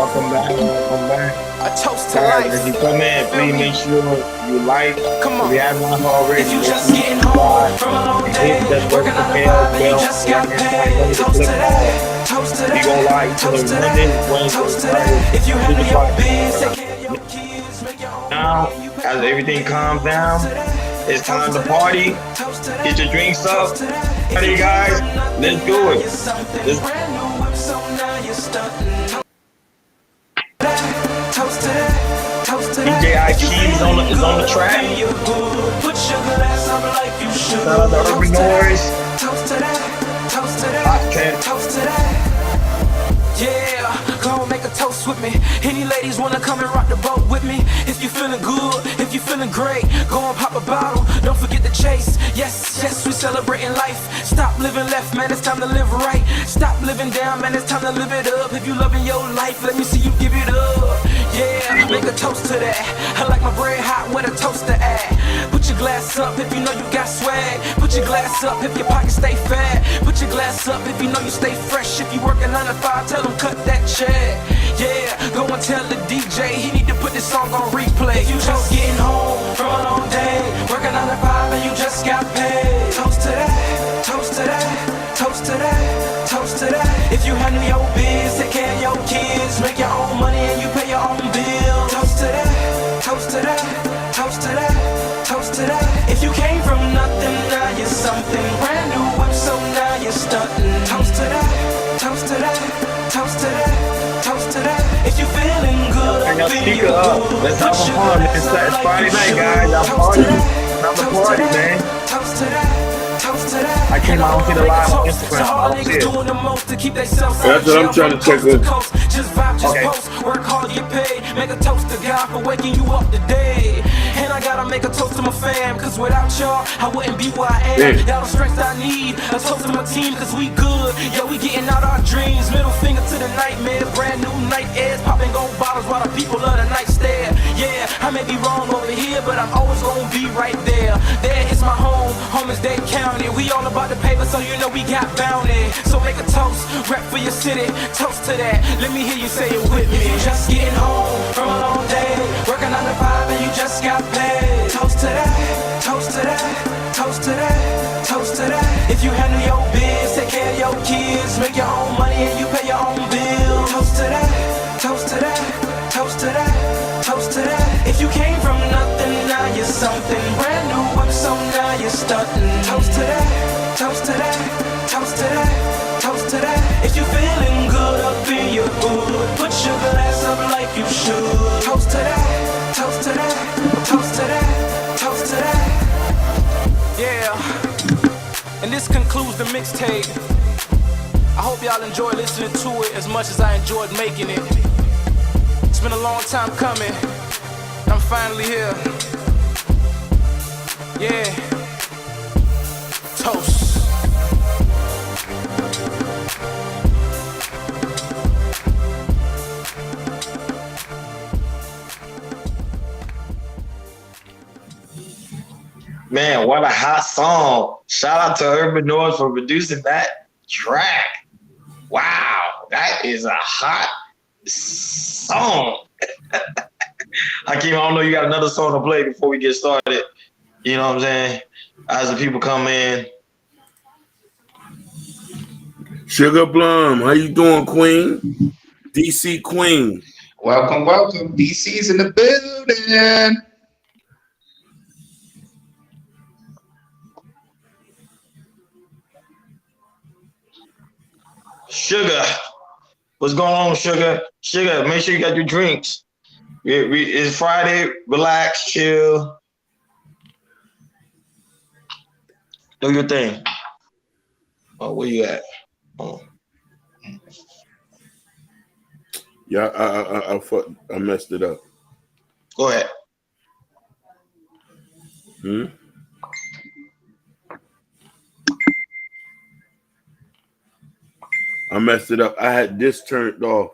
welcome back, welcome back. A toast to Guys, life. as you come in, Feel please me? make sure you like. Come If on. you have not If already, you make just sure you getting home subscribe from a long and day, hit that working on the bell 5 and you just got and invite paid. them to Toast click to on. that. Toast to We go that. live each and Toast every to Monday, that. Wednesday, Toast to Friday, that. If you 6 handle your o'clock biz, take Eastern care of Time. your kids, make your own money Now, and you pay as your own everything calms bills. down, Toast to that. it's time Toast to to party. that. Toast to Get your that. drinks Toast up. to that. If you Party, came guys. from Let's nothing, do now it. you're something Let's brand new whip, so now you're stunting. Toast to that, toast to DJ that. If you IQ feeling is on good the up track. in your hood, put your glass up like you should. Shout out to Urban Toast to Noise, that, toast to that, toast to Hot that, Cat. toast to that. Yeah, go on, make a toast with me. Any ladies wanna come and rock the boat with me? If you feeling good, if you feeling great, go and pop a bottle. Don't forget to chase. Yes, yes, we celebrating life. Stop living left, man, it's time to live right. Stop living down, man, it's time to live it up. If you loving your life, let me see you give it up. Yeah, make a toast to that. I like my bread hot with a toaster at. Put your glass up if you know you got swag. Put your glass up if your pockets stay fat. Put your glass up if you know you stay fresh. If you working 9 to 5, tell them cut that check. Yeah, go and tell the DJ he need to put this song on replay. If you just getting home from a long day, working 9 to 5 and you just got paid. Toast to that, toast to that, toast to that, toast to that. If you handle your biz, take care of your kids, make your own money and you pay your own bills. Toast to that, toast to that, toast to that, toast to that. If you came from nothing, now you're something brand new whip, so now you're stunting. Toast to that, toast to that, toast to that, toast to that. If you feeling good, Turn your up in speaker your up. hood, Let's put have some your fun. glass It's up like Friday you night, should. guys. I'm Toast to partying. that, Time to toast to party, that, man. toast to that, toast to that. I came out and see the live on To Instagram. all I the don't see niggas it. doing the most to keep themselves out of That's what jail I'm trying from to check coast to with. coast. Just vibe, just Okay. post. Work hard, get paid. Make a toast to God for waking you up today. And I gotta make a toast to my fam, cause without y'all, I wouldn't be where I am. Yeah. Y'all the strength I need. A toast to my team, cause we good. Yeah, we getting out our dreams. Middle finger to the nightmare. Brand new night airs. Popping gold bottles while the people of the night stare. Yeah, I may be wrong over here, but I'm always gonna be right there. There is my home. Home is Dade County. We all about the paper, so you know we got bounty. So make a toast, rep for your city, toast to that. Let me hear you say it with me. If you just getting home from a long day, working 9 to 5 and you just got paid. Toast to that, toast to that, toast to that, toast to that. If you handle your biz, take care of your kids, make your own money and you pay your own bills. Toast to that, toast to that, toast to that, toast to that. If you came from nothing, now you're something brand new whip, so now you're stunting. Toast to that, toast to that, toast to that, toast to that. If you feeling good up in your hood, put your glass up like you should. Toast to that, toast to that, toast to that, toast to that. Yeah, and this concludes the mixtape. I hope y'all enjoy listening to it as much as I enjoyed making it. It's been a long time coming, and I'm finally here. Yeah, toast. Man, what a hot song. Shout out to Urban Noise for producing that track. Wow, that is a hot song. Hakeem, I don't know, you got another song to play before we get started. You know what I'm saying? As the people come in. Sugar Plum, how you doing, Queen? DC Queen. Welcome, welcome. DC's in the building. Sugar. What's going on, Sugar? Sugar, make sure you got your drinks. It's Friday. Relax, chill. Do your thing. Oh, where you at? Oh. Yeah, I messed it up. Go ahead. I messed it up. I had this turned off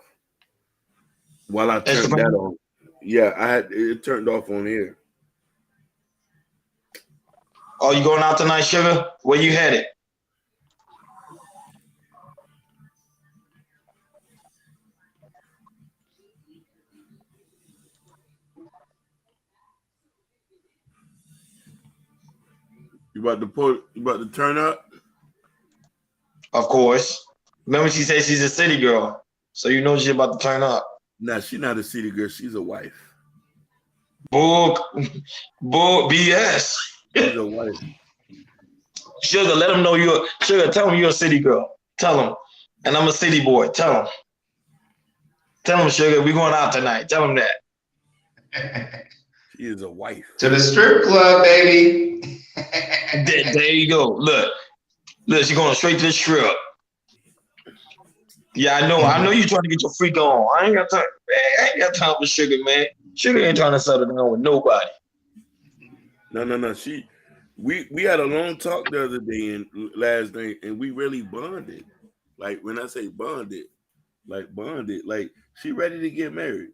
while I turned Instagram? that on. Yeah, I had it turned off on here. Oh, you going out tonight, Sugar? Where you headed? You about to turn up? Of course. Remember, she said she's a city girl, so you know she's about to turn up. Nah, she's not a city girl. She's a wife. Bull, BS. She's a wife. Sugar, let them know you're Sugar. Tell them you're a city girl. Tell them, and I'm a city boy. Tell them. Tell them, Sugar, we're going out tonight. Tell them that. She is a wife. To the strip club, baby. There you go. Look, she's going straight to the strip. Yeah, I know you're trying to get your freak on. I ain't got time. Man, I ain't got time for Sugar, man. Sugar ain't trying to settle down with nobody. No. We had a long talk the other day and last night, and we really bonded. Like when I say bonded, like she ready to get married.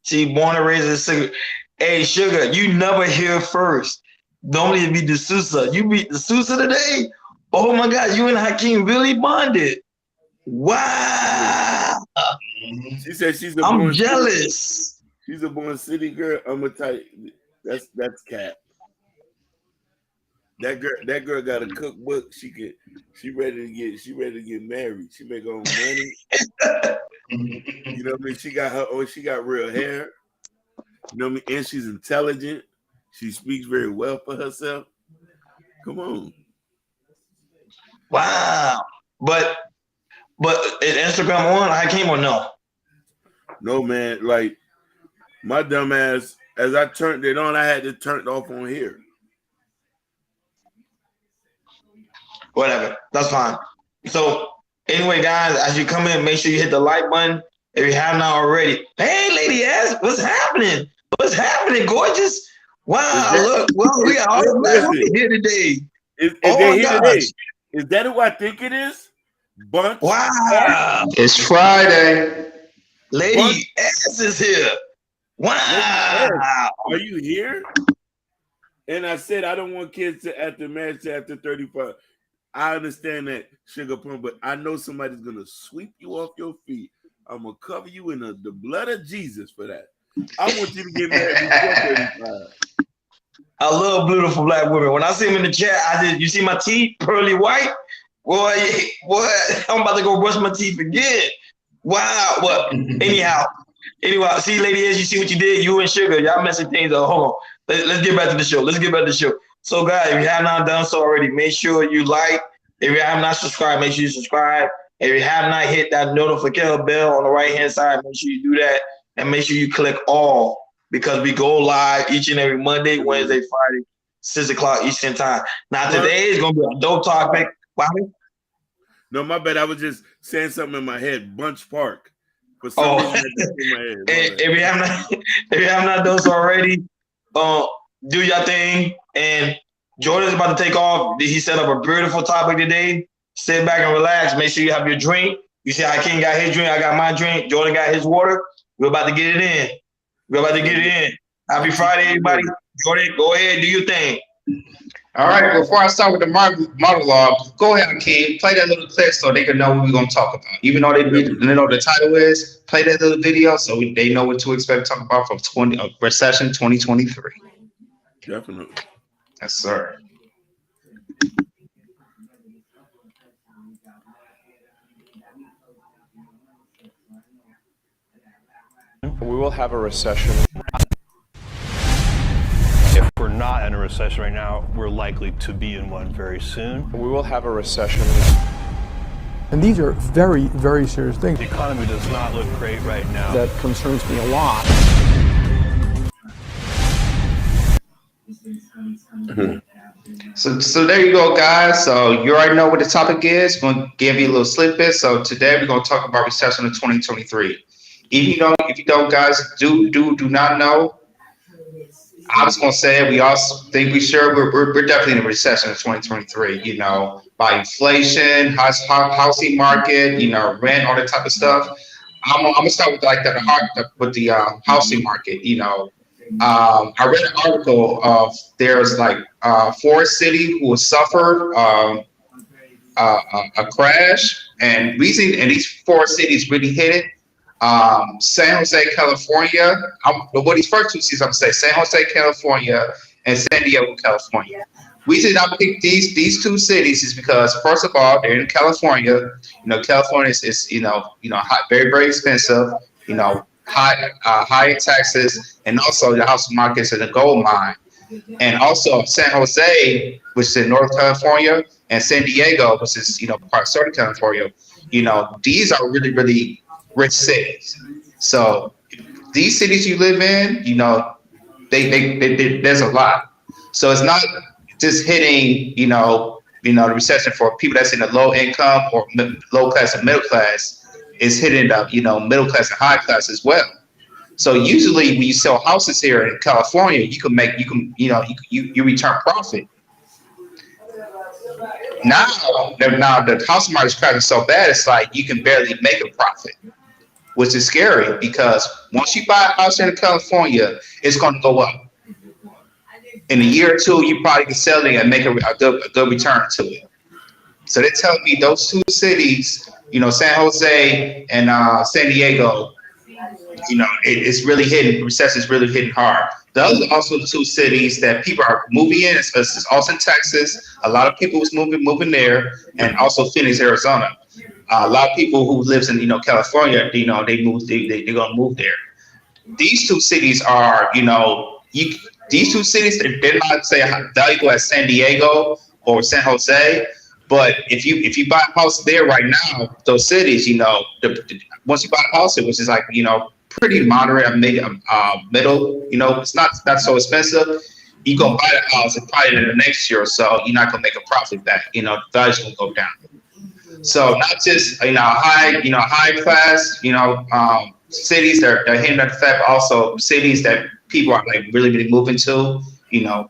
She born and raised a single. Hey, Sugar, you never hear first. Normally it be the Sousa. You beat the Sousa today? Oh my God, you and Hakeem really bonded. Wow. She said I'm jealous. She's a born city girl. I'm a type. That's cap. That girl got a cookbook. She ready to get married. She make her own money. You know what I mean? She got real hair. You know what I mean? And she's intelligent. She speaks very well for herself. Come on. Wow. But is Instagram on? I came or no? No, man. Like my dumb ass, as I turned it on, I had to turn it off on here. Whatever. That's fine. So anyway, guys, as you come in, make sure you hit the like button if you have not already. Hey, Lady S, what's happening? What's happening, gorgeous? Wow, look, well, we got all the black women here today. Is they here today? Is that who I think it is? Bunch. Wow. It's Friday. Lady S is here. Wow. Are you here? And I said I don't want kids to after marriage to after 35. I understand that, Sugar Plum, but I know somebody's gonna sweep you off your feet. I'm gonna cover you in the blood of Jesus for that. I want you to get married before 35. I love beautiful black women. When I see them in the chat, I did. You see my teeth, pearly white? Boy, I'm about to go brush my teeth again. Wow. What? Anyhow, see, Lady S, you see what you did? You and Sugar, y'all messing things up. Hold on. Let's get back to the show. So, guys, if you have not done so already, make sure you like. If you have not subscribed, make sure you subscribe. If you have not hit that notification bell on the right-hand side, make sure you do that. And make sure you click all, because we go live each and every Monday, Wednesday, Friday, 6 o'clock Eastern time. Now, today is going to be a dope topic. Wow. No, my bad. I was just saying something in my head. Bunch Park. For some reason, that's in my head. If you have not done so already, do your thing. And Jordan's about to take off. He set up a beautiful topic today. Sit back and relax. Make sure you have your drink. You see how King got his drink. I got my drink. Jordan got his water. We're about to get it in. Happy Friday, everybody. Jordan, go ahead. Do your thing. All right. Before I start with the monologue, go ahead, King. Play that little clip so they can know what we're going to talk about. Even though they know what the title is, play that little video so they know what to expect to talk about from recession 2023. Definitely. Yes, sir. We will have a recession. If we're not in a recession right now, we're likely to be in one very soon. We will have a recession. And these are very, very serious things. The economy does not look great right now. That concerns me a lot. So there you go, guys. So you already know what the topic is. I'm going to give you a little snippet. So today we're going to talk about recession of 2023. If you don't, guys, do not know. I was going to say we also think we're definitely in a recession of 2023. You know, by inflation, housing market, rent, all that type of stuff. I'm gonna start with the housing market. I read an article of there's like Forest City who suffered a crash, and these four cities really hit it. San Jose, California. What these first two cities I'm gonna say: San Jose, California, and San Diego, California. we did not pick these two cities is because first of all, they're in California. California is very, very expensive. High in taxes, and also the house markets is a gold mine. And also San Jose, which is in North California, and San Diego, which is part of Southern California. These are really, really rich cities. So these cities you live in, they there's a lot. So it's not just hitting, the recession for people that's in the low income or low class and middle class. It's hitting the, middle class and high class as well. So usually when you sell houses here in California, you return profit. Now the house market is crashing so bad, it's like you can barely make a profit, which is scary because once you buy a house here in California, it's going to go up. In a year or two, you probably can sell it and make a good return to it. So they're telling me those two cities, San Jose and San Diego, it's really hitting. Recession is really hitting hard. Those are also two cities that people are moving in. It's Austin, Texas. A lot of people was moving there, and also Phoenix, Arizona. A lot of people who lives in California, they're gonna move there. These two cities are, these two cities, they're not say valuable as San Diego or San Jose, but if you buy a house there right now, those cities, once you buy a house, which is like pretty moderate, middle, it's not so expensive. You gonna buy the house and probably in the next year or so, you're not gonna make a profit back. The value's gonna go down. So not just high class, cities that are hitting that fact, but also cities that people are like really, really moving to,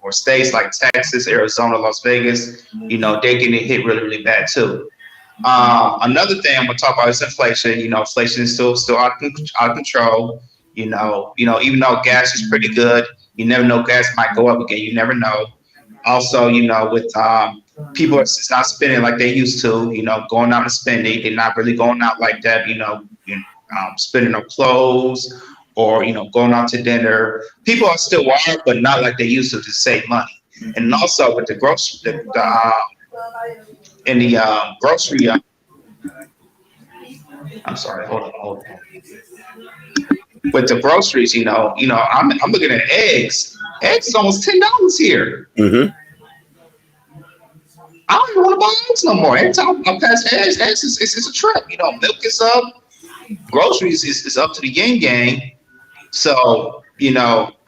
or states like Texas, Arizona, Las Vegas, they're getting hit really, really bad too. Another thing I'm gonna talk about is inflation. Inflation is still out of control. Even though gas is pretty good, you never know, gas might go up again. You never know. Also, with people it's not spending like they used to. Going out and spending, they're not really going out like that. Spending on clothes or going out to dinner. People are still wired, but not like they used to save money. And also with the grocery, grocery. I'm sorry. Hold on. With the groceries, I'm looking at eggs. Eggs is almost $10 here. Mm-hmm. I don't even want to buy eggs no more. Every time I pass eggs, it's a trip. Milk is up. Groceries is up to the yin yang. So,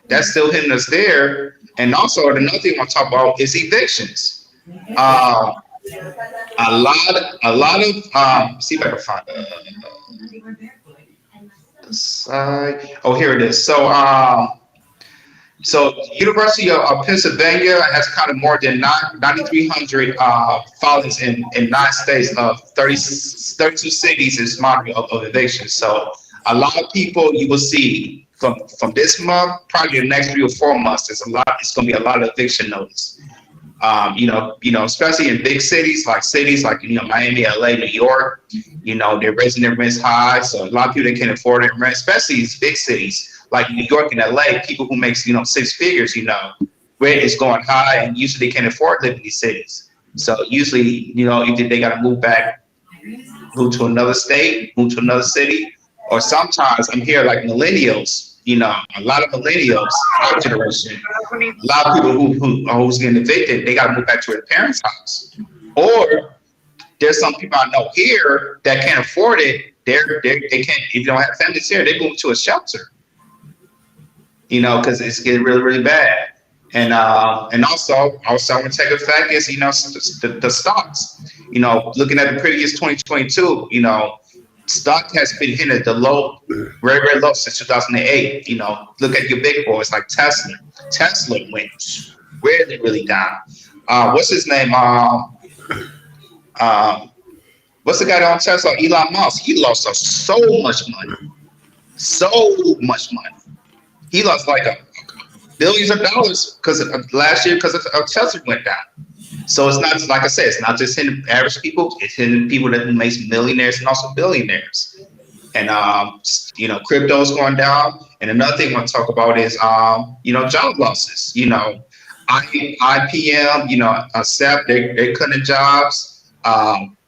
that's still hitting us there. And also another thing I want to talk about is evictions. A lot of see if I can find the side. Oh, here it is. So University of Pennsylvania has counted more than 9,300 filings in 9 states of 32 cities is monitoring of evictions. So a lot of people you will see from this month, probably the next 3 or 4 months, it's going to be a lot of eviction notice. Especially in big cities like Miami, LA, New York, they're raising their rents high. So a lot of people that can't afford their rent, especially these big cities like New York and LA, people who make 6 figures, rent is going high, and usually they can't afford to live in these cities. So usually, either they got to move to another state, move to another city, or sometimes I'm here like millennials. A lot of millennials, our generation, a lot of people who's getting evicted, they got to move back to their parents' house. Or there's some people I know here that can't afford it. They can't. If you don't have families here, they move to a shelter. Because it's getting really, really bad. And also I want to take a fact is the stocks. Looking at the previous 2022, stock has been hitting at the low, very, very low since 2008. Look at your big boys like Tesla. Tesla went really, really down. What's his name? What's the guy that on Tesla? Elon Musk. He lost so much money. He lost like billions of dollars because last year because of Tesla went down. So it's not, like I said, it's not just hitting average people, it's hitting people that makes millionaires and also billionaires. And, crypto is going down. And another thing I want to talk about is, job losses. IPM, SEP, they're cutting jobs.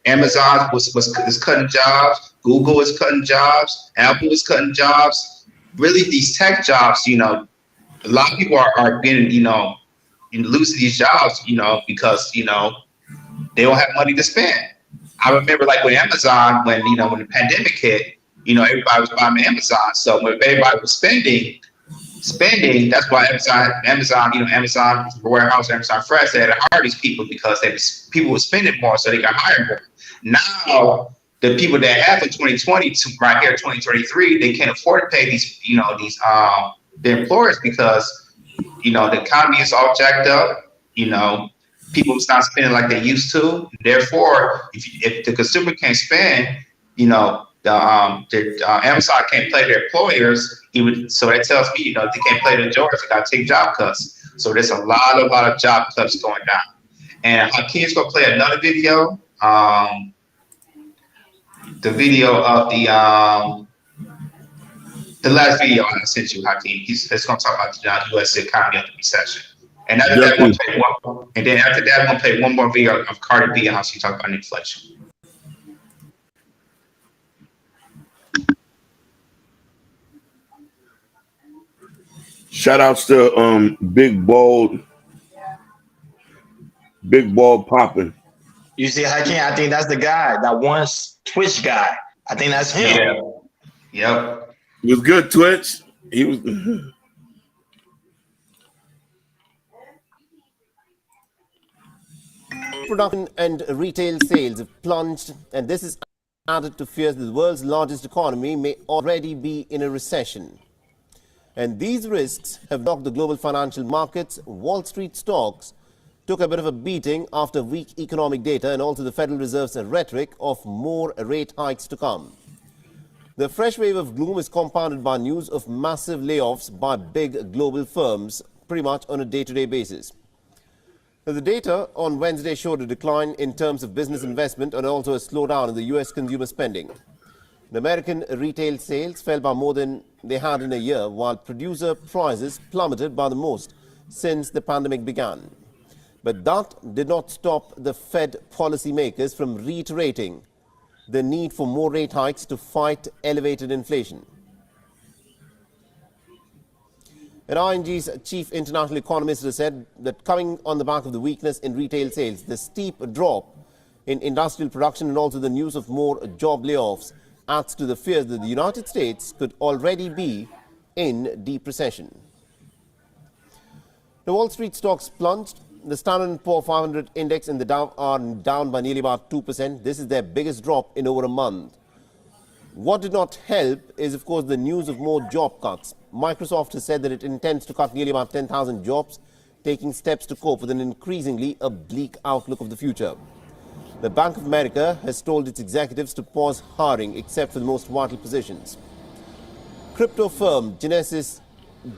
Amazon is cutting jobs. Google is cutting jobs. Apple is cutting jobs. Really, these tech jobs, a lot of people are getting, losing these jobs, because, they don't have money to spend. I remember like with Amazon, when the pandemic hit, everybody was buying Amazon. So when everybody was spending, that's why Amazon warehouse, Amazon Fresh, they had to hire these people because people were spending more, so they got hired more. Now the people that have in 2020 to right here 2023, they can't afford to pay these the employers because the economy is all jacked up. People not spending like they used to. Therefore, if the consumer can't spend, Amazon can't play their employers. So that tells me, they can't play the employers. They got to take job cuts. So there's a lot of job cuts going down. And Hakeem's gonna play another video. The video of the last video I sent you, Hakeem. He's gonna talk about the U.S. economy of the recession. And after that, we'll play one. And then after that, I'm gonna play one more video of Cardi B and how she talked about inflation. Shout outs to Big Bald Poppin'. You see, Hakeem, I think that's the guy, that one Twitch guy. I think that's him. Yeah. Yep. He was good, Twitch. He was. Production and retail sales have plunged, and this is added to fears that the world's largest economy may already be in a recession. And these risks have knocked the global financial markets. Wall Street stocks took a bit of a beating after weak economic data and also the Federal Reserve's rhetoric of more rate hikes to come. The fresh wave of gloom is compounded by news of massive layoffs by big global firms pretty much on a day-to-day basis. Now, the data on Wednesday showed a decline in terms of business investment and also a slowdown in the U.S. consumer spending. The American retail sales fell by more than they had in a year, while producer prices plummeted by the most since the pandemic began. But that did not stop the Fed policymakers from reiterating the need for more rate hikes to fight elevated inflation. And ING's chief international economist has said that coming on the back of the weakness in retail sales, the steep drop in industrial production and also the news of more job layoffs adds to the fears that the United States could already be in deep recession. The Wall Street stocks plunged. The Standard & Poor's 500 index and the Dow are down by nearly about 2%. This is their biggest drop in over a month. What did not help is, of course, the news of more job cuts. Microsoft has said that it intends to cut nearly about 10,000 jobs, taking steps to cope with an increasingly bleak outlook of the future. The Bank of America has told its executives to pause hiring except for the most vital positions. Crypto firm Genesis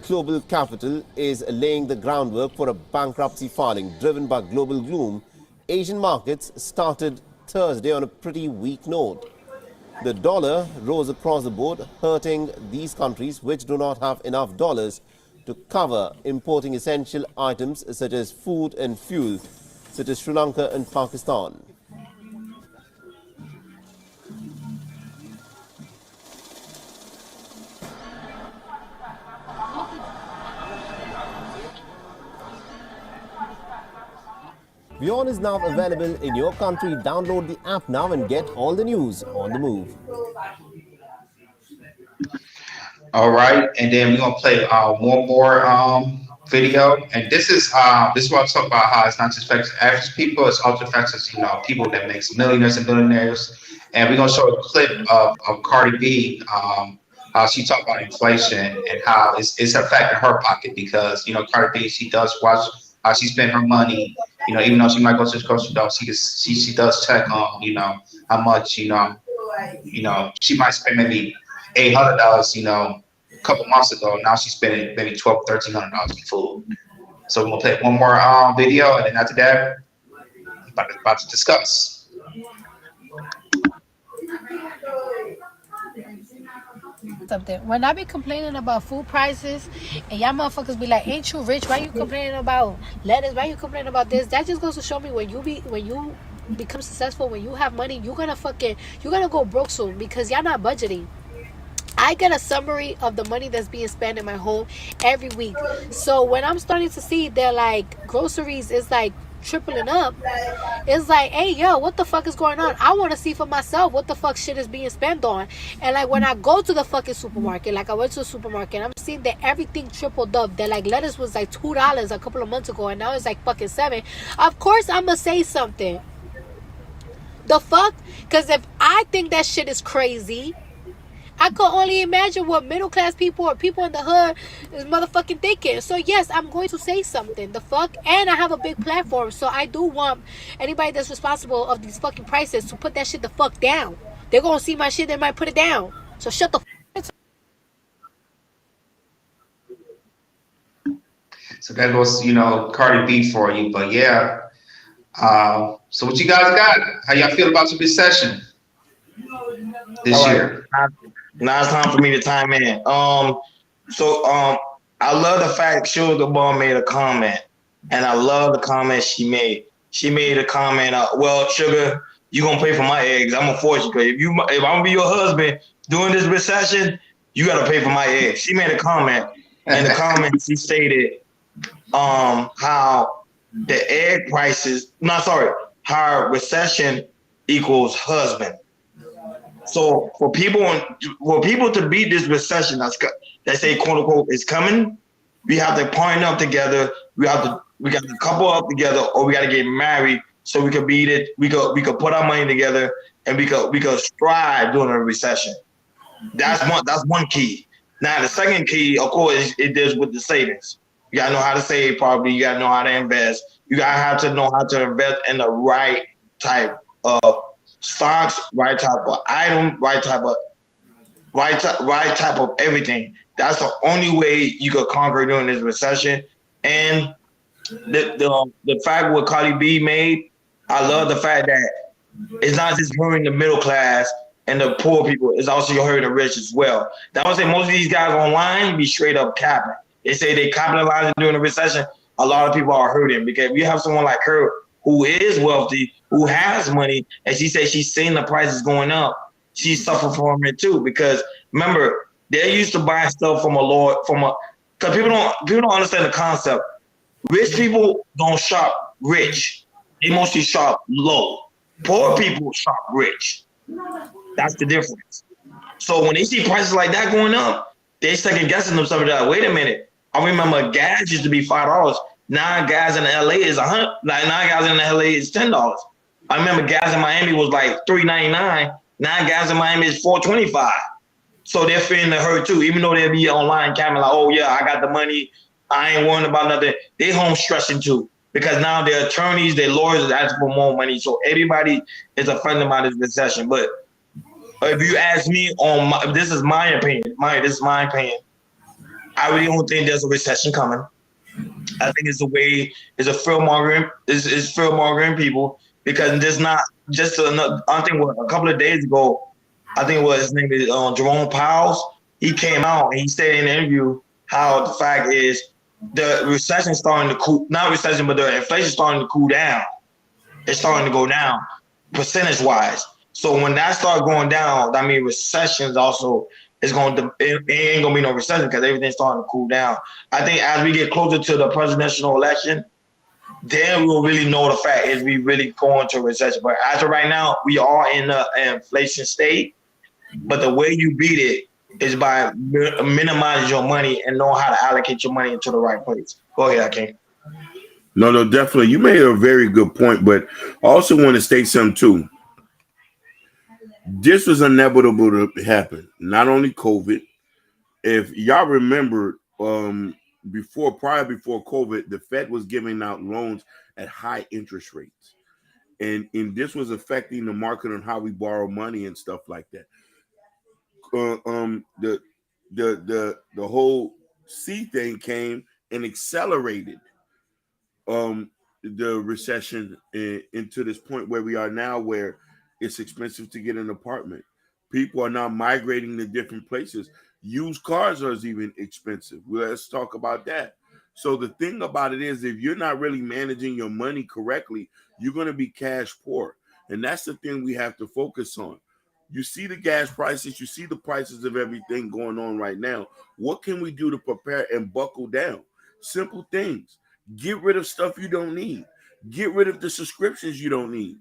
Global Capital is laying the groundwork for a bankruptcy filing driven by global gloom. Asian markets started Thursday on a pretty weak note. The dollar rose across the board, hurting these countries which do not have enough dollars to cover importing essential items such as food and fuel, such as Sri Lanka and Pakistan. WION is now available in your country. Download the app now and get all the news on the move. All right, and then we're gonna play one more video, and this is what I talk about, how it's not just affects average people, it's also affects people that makes millionaires and billionaires. And we're gonna show a clip of Cardi B, how she talked about inflation and how it's affecting her pocket, because Cardi B, she does watch how she spend her money. Even though she might go to the grocery store, she does check on how much she might spend maybe $800 a couple months ago. Now she's spending maybe $1,200-$1,300 for food. So we're gonna play one more video, and then after that, about to discuss. something. When I be complaining about food prices, and y'all motherfuckers be like, "Ain't you rich? Why you complaining about lettuce? Why you complaining about this?" That just goes to show me when you become successful, when you have money, you're gonna go broke soon because y'all not budgeting. I get a summary of the money that's being spent in my home every week. So when I'm starting to see that like groceries is like tripling up, it's like, hey, yo, what the fuck is going on? I want to see for myself what the fuck shit is being spent on. And like when I go to the fucking supermarket, like I went to the supermarket, I'm seeing that everything tripled up. That like lettuce was like $2 a couple of months ago, and now it's like fucking $7. Of course, I'm gonna say something. The fuck? Because if I think that shit is crazy, I could only imagine what middle class people or people in the hood is motherfucking thinking. So yes, I'm going to say something. The fuck? And I have a big platform, so I do want anybody that's responsible of these fucking prices to put that shit the fuck down. They're gonna see my shit, they might put it down. So shut the fuck. So that goes, Cardi B for you. But yeah. So what you guys got? How y'all feel about the recession this year? Now it's time for me to time in. I love the fact Sugar Ball made a comment, and I love the comment she made. She made a comment. Well, Sugar, you gonna pay for my eggs? I'm gonna force you. Cause if I'm gonna be your husband during this recession, you gotta pay for my eggs. She made a comment, and the comment she stated, how the egg prices. No, sorry, how recession equals husband. So for people to beat this recession that say quote unquote is coming, we have to partner up together. We got to couple up together, or we got to get married so we could beat it. We could put our money together and we could strive during a recession. That's one key. Now the second key, of course, it deals with the savings. You gotta know how to save properly. You gotta know how to invest. You gotta have to know how to invest in the right type of stocks, right type of item, right type of everything. That's the only way you could conquer during this recession. And the fact what Cardi B made, I love the fact that it's not just hurting the middle class and the poor people, it's also hurting the rich as well. That would say most of these guys online be straight up capping. They say they capitalizing during the recession. A lot of people are hurting because we have someone like her who is wealthy, who has money, and she says she's seeing the prices going up. She suffered from it too because remember they used to buy stuff because people don't understand the concept. Rich people don't shop rich; they mostly shop low. Poor people shop rich. That's the difference. So when they see prices like that going up, they second guessing themselves. Like, wait a minute. I remember gas used to be $5. Now gas in LA is $100. Like now gas in LA is $10. I remember gas in Miami was like $3.99. Now gas in Miami is $4.25. So they're feeling the hurt too, even though they'll be online camming like, oh yeah, I got the money. I ain't worrying about nothing. They home stressing too because now their attorneys, their lawyers is asking for more money. So everybody is affected by this recession. But if you ask me this is my opinion. This is my opinion. I really don't think there's a recession coming. I think it's a fear mongering. It's fear mongering people because there's not just another. I think a couple of days ago, I think what his name is Jerome Powell. He came out and he said in an interview how the fact is the recession starting to cool. Not recession, but the inflation starting to cool down. It's starting to go down percentage wise. So when that starts going down, that means recessions also. It ain't gonna be no recession because everything's starting to cool down. I think as we get closer to the presidential election, then we'll really know the fact is we really going to a recession. But as of right now, we are in an inflation state. But the way you beat it is by minimizing your money and know how to allocate your money into the right place. Go ahead, Akeem. No, definitely. You made a very good point, but I also want to state something too. This was inevitable to happen. Not only COVID. If y'all remember, before COVID, the Fed was giving out loans at high interest rates, and this was affecting the market on how we borrow money and stuff like that. The whole C thing came and accelerated the recession into this point where we are now, where it's expensive to get an apartment. People are now migrating to different places. Used cars are even expensive. Well, let's talk about that. So the thing about it is, if you're not really managing your money correctly, you're going to be cash poor. And that's the thing we have to focus on. You see the gas prices, you see the prices of everything going on right now. What can we do to prepare and buckle down? Simple things. Get rid of stuff you don't need. Get rid of the subscriptions you don't need.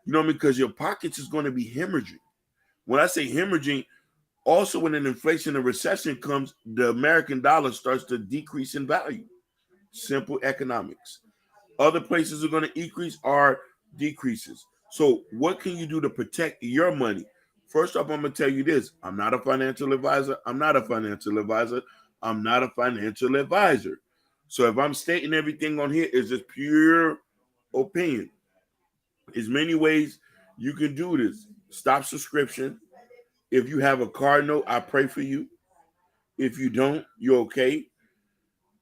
You know, because your pockets is going to be hemorrhaging. When I say hemorrhaging, also when an inflation and recession comes, the American dollar starts to decrease in value. Simple economics. Other places are going to increase or decreases. So what can you do to protect your money? First off, I'm going to tell you this. I'm not a financial advisor. I'm not a financial advisor. I'm not a financial advisor. So if I'm stating everything on here, it's just pure opinion. There's many ways you can do this. Stop subscription. If you have a car note, I pray for you. If you don't, you're okay.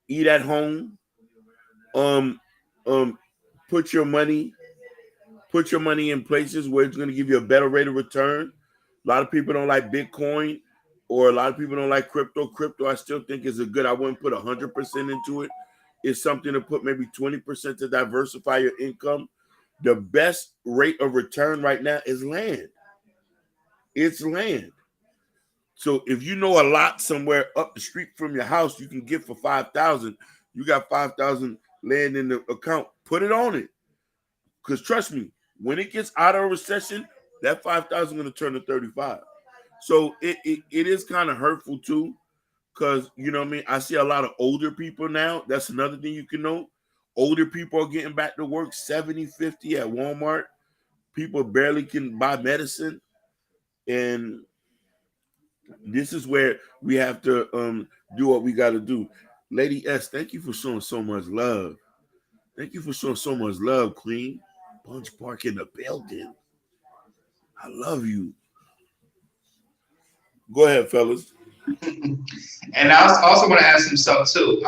Eat at home. Um, put your money in places where it's going to give you a better rate of return. A lot of people don't like Bitcoin, or a lot of people don't like crypto. Crypto, I still think is a good. I wouldn't put 100% into it. It's something to put maybe 20% to diversify your income. The best rate of return right now is land. It's land. So if you know a lot somewhere up the street from your house, you can get for $5,000. You got $5,000 land in the account. Put it on it, because trust me, when it gets out of a recession, that $5,000 is going to turn to $35,000. So it is kind of hurtful too, because you know what I mean. I see a lot of older people now. That's another thing you can know. Older people are getting back to work 70, 50 at Walmart. People barely can buy medicine, and this is where we have to do what we got to do. Lady S, thank you for showing so much love. Thank you for showing so much love, Queen. Punch Park in the building. I love you. Go ahead, fellas. And I also want to ask him something too.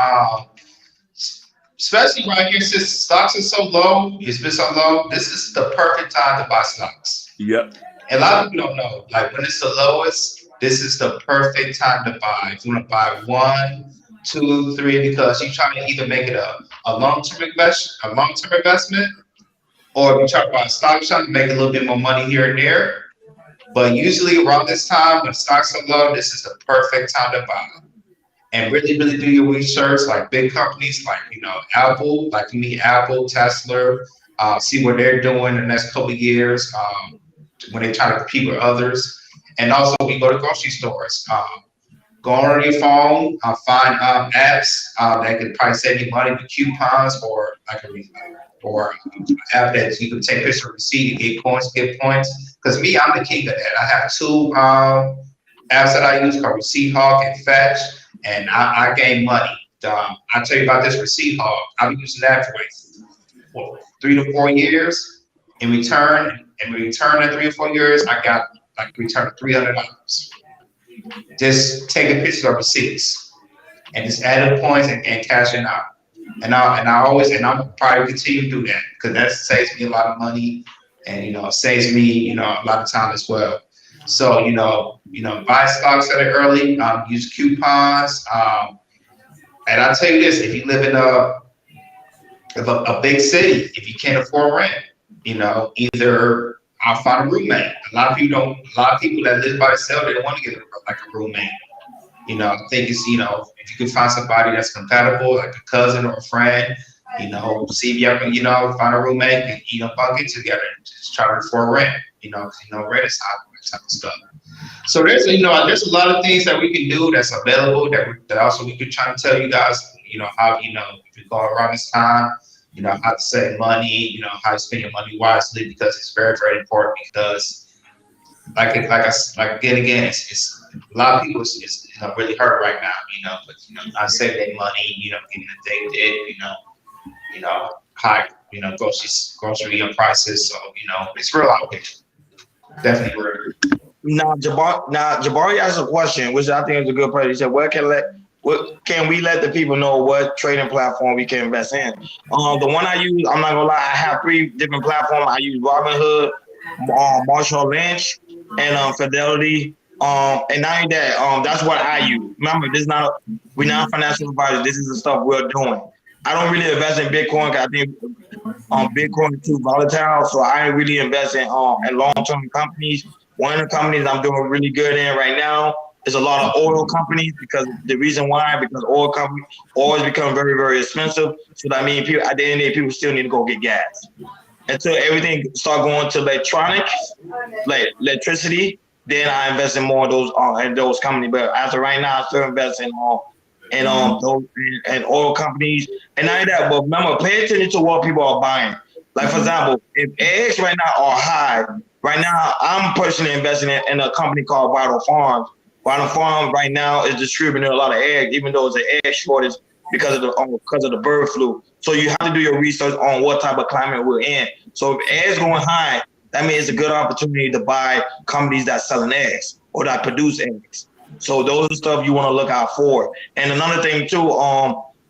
Especially right here, since stocks are so low, it's been so low, this is the perfect time to buy stocks. Yep. And a lot of people don't know, like when it's the lowest, this is the perfect time to buy. If you want to buy 1, 2, 3, because you're trying to either make it a long-term investment, or if you try to buy a stock, trying to make a little bit more money here and there. But usually around this time, when stocks are low, this is the perfect time to buy. And really, really do your research, like big companies, like, you know, Apple, like me, Apple, Tesla, see what they're doing in the next couple of years when they try to compete with others. And also, we go to grocery stores. Go on your phone, find apps that can probably save you money with coupons, or like an app that you can take a picture of receipt and get points, Because me, I'm the king of that. I have 2 apps that I use called Receipt Hawk and Fetch, and I gain money. I'll tell you about this Receipt Hawk. I've been using that for 3 to 4 years. In return in 3 or 4 years, I got like return $300. Just taking pictures of receipts and just adding points and cashing out. And I'll probably continue to do that, because that saves me a lot of money, and, you know, saves me, you know, a lot of time as well. So, you know, buy stocks at it early, use coupons. And I'll tell you this, if you live in a big city, if you can't afford rent, you know, either I'll find a roommate. A lot of people that live by themselves, they don't want to get like a roommate. You know, I think it's, you know, if you can find somebody that's compatible, like a cousin or a friend, you know, see if you ever, you know, find a roommate and, you know, get together and just try to afford rent, you know, because, you know, rent is high, that type of stuff. So there's, you know, there's a lot of things that we can do that's available that also we could try to tell you guys, you know, how, you know, if you go around this time, you know, how to save money, you know, how to spend your money wisely, because it's very, very important. Because again, it's a lot of people is you know, really hurt right now, you know, but, you know, not saving their money, you know, getting addicted, you know, high, you know, grocery prices. So, you know, it's real out here. Definitely real. Now, Jabari asked a question, which I think is a good part. He said, what can we let the people know what trading platform we can invest in? The one I use, I'm not gonna lie, I have 3 different platforms. I use Robinhood, Marshall Lynch, and Fidelity. And not only that, that's what I use. Remember, we're not financial advisors. This is the stuff we're doing. I don't really invest in Bitcoin because I think Bitcoin is too volatile. So I ain't really invest in long-term companies. One of the companies I'm doing really good in right now is a lot of oil companies because the reason why, because oil has become very, very expensive. So that means people, at the end of the day, people still need to go get gas. Until everything start going to electronics, like electricity, then I invest in more of those companies. But as of right now, I still invest in those and oil companies. And not only that, but remember, pay attention to what people are buying. Like for example, if eggs right now are high, right now I'm personally investing in a company called Vital Farms. Vital Farms right now is distributing a lot of eggs, even though it's an egg shortage because of the bird flu. So you have to do your research on what type of climate we're in. So if eggs going high, that means it's a good opportunity to buy companies that selling eggs or that produce eggs. So those are stuff you want to look out for. And another thing too,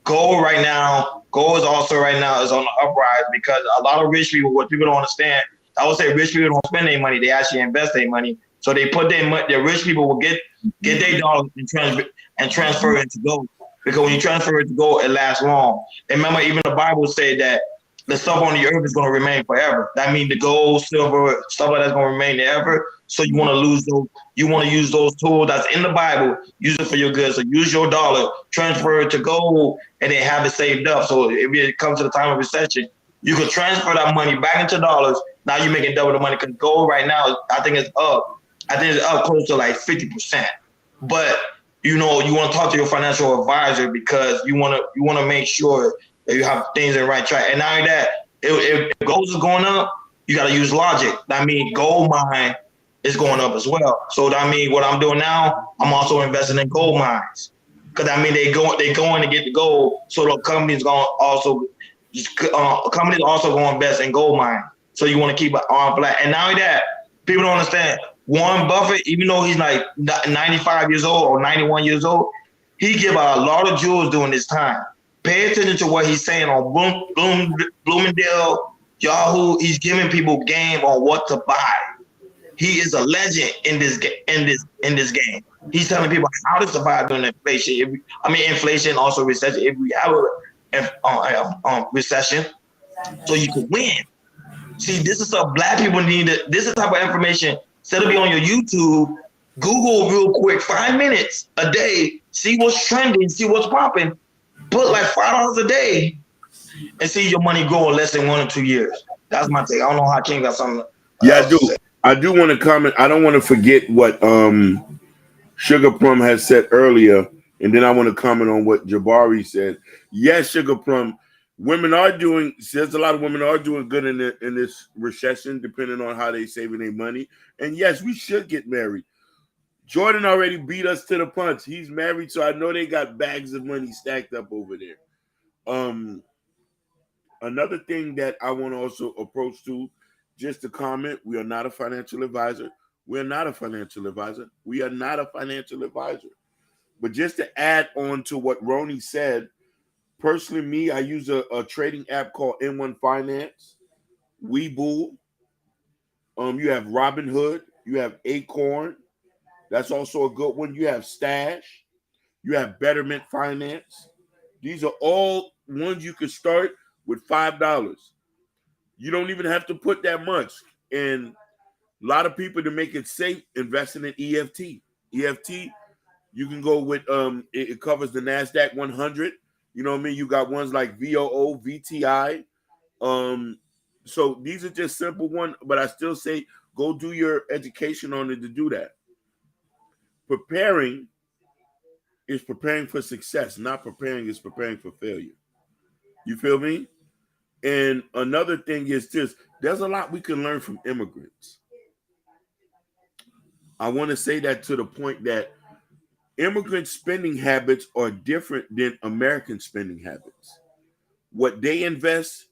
gold is also right now is on the uprise because a lot of rich people, what people don't understand, I would say rich people don't spend their money, they actually invest their money. So they put their money, the rich people will get their dollars and transfer it into gold. Because when you transfer it to gold, it lasts long. And remember, even the Bible said that the stuff on the earth is going to remain forever. That means the gold, silver, stuff like that's going to remain forever. So you want to use those tools that's in the Bible, use it for your good. So use your dollar, transfer it to gold, and then have it saved up. So if it comes to the time of recession, you can transfer that money back into dollars. Now you're making double the money because gold right now, I think it's up. I think it's up close to like 50%. But you want to talk to your financial advisor because you want to make sure that you have things in the right track. And not only that, if gold is going up, you got to use logic. That means gold mine is going up as well. So that means what I'm doing now, I'm also investing in gold mines because I mean they going to get the gold. So the companies also going to invest in gold mines. So you want to keep an arm flat. And not only that, people don't understand. Warren Buffett, even though he's like 95 years old or 91 years old, he give out a lot of jewels during this time. Pay attention to what he's saying on Bloomingdale, Yahoo. He's giving people game on what to buy. He is a legend in this game. He's telling people how to survive during inflation. Inflation, also recession. If we have a recession, so you can win. See, this is stuff black people need. This is the type of information. Instead of be on your YouTube, Google real quick, 5 minutes a day, see what's trending, see what's popping, put like $5 a day, and see your money grow in less than 1 or 2 years. That's my take. I don't know how King got something. Yeah, I do. I do want to comment. I don't want to forget what Sugar Plum has said earlier, and then I want to comment on what Jabari said. Yes, Sugar Plum. There's a lot of women are doing good in this recession, depending on how they saving their money. And yes, we should get married. Jordan already beat us to the punch. He's married, so I know they got bags of money stacked up over there. Another thing that I want to also approach to, just to comment, we are not a financial advisor. We're not a financial advisor. We are not a financial advisor. But just to add on to what Ronnie said, personally, me, I use a trading app called N1 Finance, Webull. You have Robinhood. You have Acorn. That's also a good one. You have Stash. You have Betterment Finance. These are all ones you can start with $5. You don't even have to put that much. And a lot of people, to make it safe, investing in EFT. EFT, you can go with it covers the NASDAQ 100. You know what I mean? You got ones like VOO, VTI. So these are just simple ones, but I still say go do your education on it to do that. Preparing is preparing for success. Not preparing is preparing for failure. You feel me? And another thing is this. There's a lot we can learn from immigrants. I want to say that to the point that immigrant spending habits are different than American spending habits. What they invest,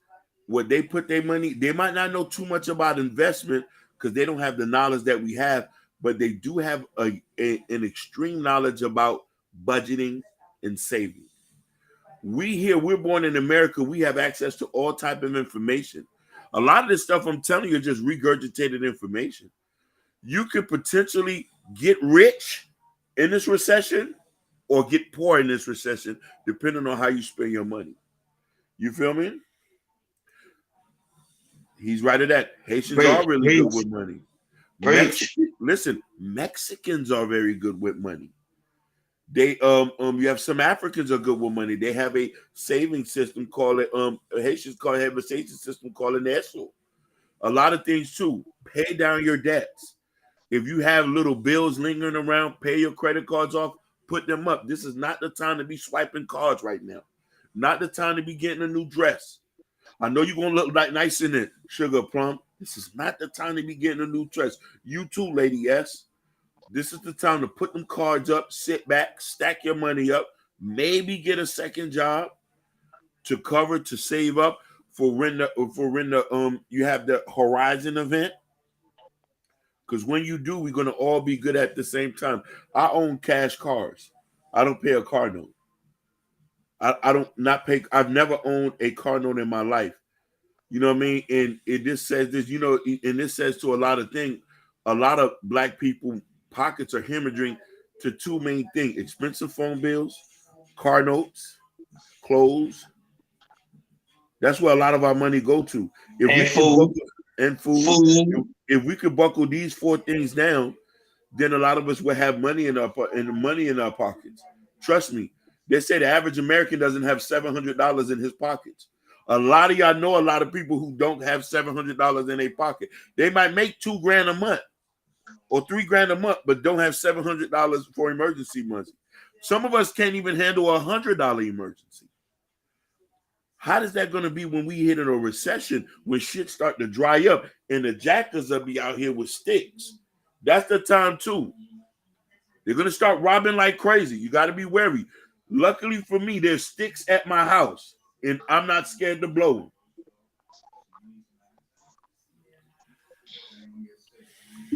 what they put their money, they might not know too much about investment because they don't have the knowledge that we have, but they do have an extreme knowledge about budgeting and saving. We're born in America, we have access to all type of information. A lot of this stuff I'm telling you is just regurgitated information. You could potentially get rich in this recession or get poor in this recession, depending on how you spend your money. You feel me? He's right at that. Haitians are Preach, really good preach, with money. preach. Mexicans are very good with money. They you have some Africans are good with money. They have a saving system called it Haitians have a saving system called an ESO. A lot of things too. Pay down your debts. If you have little bills lingering around, pay your credit cards off, put them up. This is not the time to be swiping cards right now. Not the time to be getting a new dress. I know you're gonna look like nice in it, Sugar Plum. This is not the time to be getting a new dress. You too, Lady S. This is the time to put them cards up, sit back, stack your money up, maybe get a second job to cover, to save up for when you have the Horizon event. Because when you do, we're gonna all be good at the same time. I own cash cars. I don't pay a car note. I don't not pay. I've never owned a car note in my life. You know what I mean? And it just says this, and this says to a lot of things, a lot of black people pockets are hemorrhaging to two main things: expensive phone bills, car notes, clothes. That's where a lot of our money go to. Food. If we could buckle these four things down, then a lot of us will have money in our pockets. Trust me. They say the average American doesn't have $700 in his pockets. A lot of y'all know a lot of people who don't have $700 in their pocket. They might make $2,000 a month or $3,000 a month, but don't have $700 for emergency money. Some of us can't even handle $100 emergency. How is that going to be when we hit in a recession, when shit start to dry up and the jackers will be out here with sticks? That's the time too. They're going to start robbing like crazy. You got to be wary. Luckily for me, there's sticks at my house, and I'm not scared to blow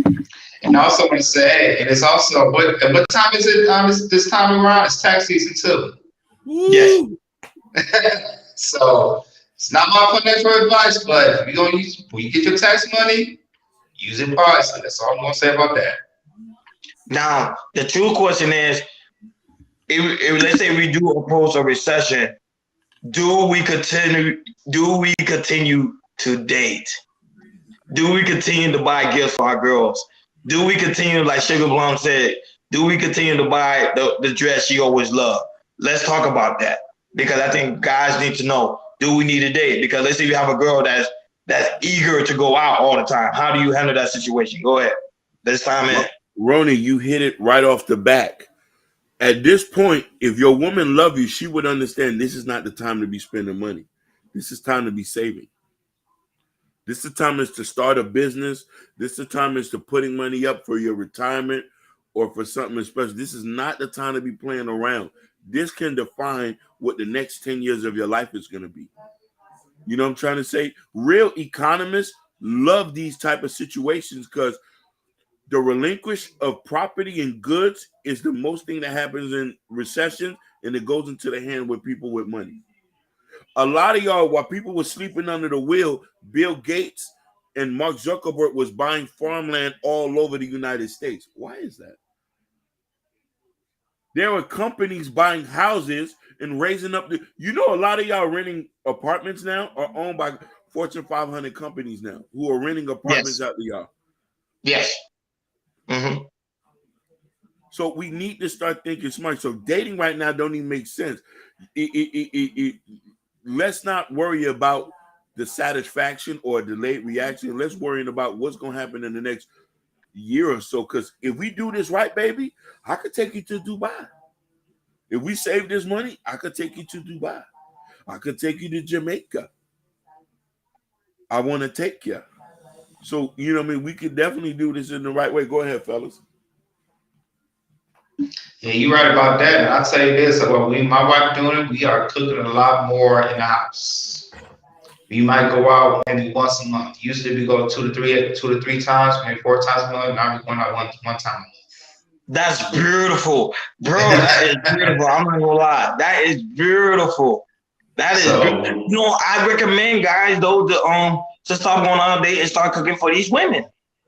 them. And I also want to say, and it's also what time is it? This time around, it's tax season too. Yes. So it's not my financial advice, but when you get your tax money, use it wisely. That's all I'm gonna say about that. Now, the true question is, if let's say we do approach a recession, do we continue to date? Do we continue to buy gifts for our girls? Do we continue, like Sugar Plum said, do we continue to buy the dress she always loved? Let's talk about that, because I think guys need to know, do we need a date? Because let's say you have a girl that's eager to go out all the time. How do you handle that situation? Go ahead. This time in. Ronnie, you hit it right off the back. At this point, if your woman loves you, she would understand this is not the time to be spending money. This is time to be saving. This is the time is to start a business. This is the time is to putting money up for your retirement or for something special. This is not the time to be playing around. This can define what the next 10 years of your life is going to be. You know what I'm trying to say? Real economists love these type of situations because the relinquish of property and goods is the most thing that happens in recession, and it goes into the hand with people with money. A lot of y'all, while people were sleeping under the wheel, Bill Gates and Mark Zuckerberg was buying farmland all over the United States. Why is that? There are companies buying houses and raising up a lot of y'all renting apartments now are owned by Fortune 500 companies now who are renting apartments out to y'all. Yes. Mm-hmm. So we need to start thinking smart. So dating right now don't even make sense. Let's not worry about the satisfaction or delayed reaction. Let's worry about what's going to happen in the next year or so. Because if we do this right, baby, I could take you to Dubai. If we save this money, I could take you to Dubai. I could take you to Jamaica. I want to take you. So, we could definitely do this in the right way. Go ahead, fellas. Yeah, you're right about that. And I'll tell you this, my wife doing it, we are cooking a lot more in the house. We might go out maybe once a month. Usually we go two to three times, maybe 4 times a month. Now we're going out one time a month. That's beautiful. Bro, that is beautiful. I'm not gonna lie. That is beautiful. That is beautiful. I recommend guys though to stop going on a date and start cooking for these women.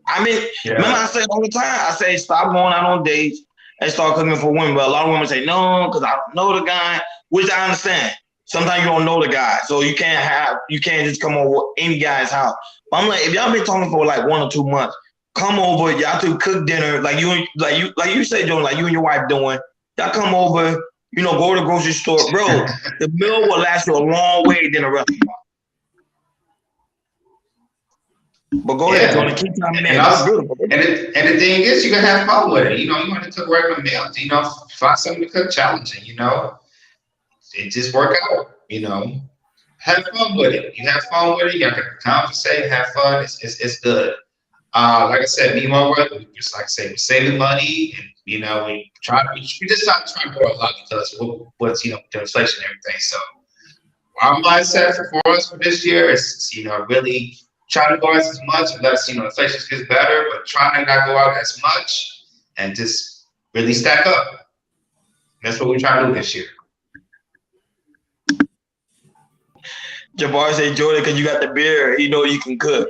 I mean, remember I say all the time, I say stop going out on dates and start cooking for women. But a lot of women say no, because I don't know the guy, which I understand. Sometimes you don't know the guy, so you can't just come over any guy's house. But I'm like, if y'all been talking for like 1 or 2 months, come over, y'all two cook dinner, like you say, Jordan, like you and your wife doing. Y'all come over, go to the grocery store, bro. The meal will last you a long way than a restaurant. But go ahead, Jordan, keep timing in. That's beautiful. And the thing is, you can have fun with it. You want to cook regular meals. Find something to cook challenging. It just work out. Have fun with it. You have fun with it. You can conversate, have fun. It's good. Like I said, me and my brother, just like I say, we're saving money, and we just not trying to go a lot because what's the inflation and everything. So our mindset for us for this year is really trying to go out as much unless inflation gets better, but trying to not go out as much and just really stack up. That's what we're trying to do this year. Jabbar said, Jordan, because you got the beer, you can cook.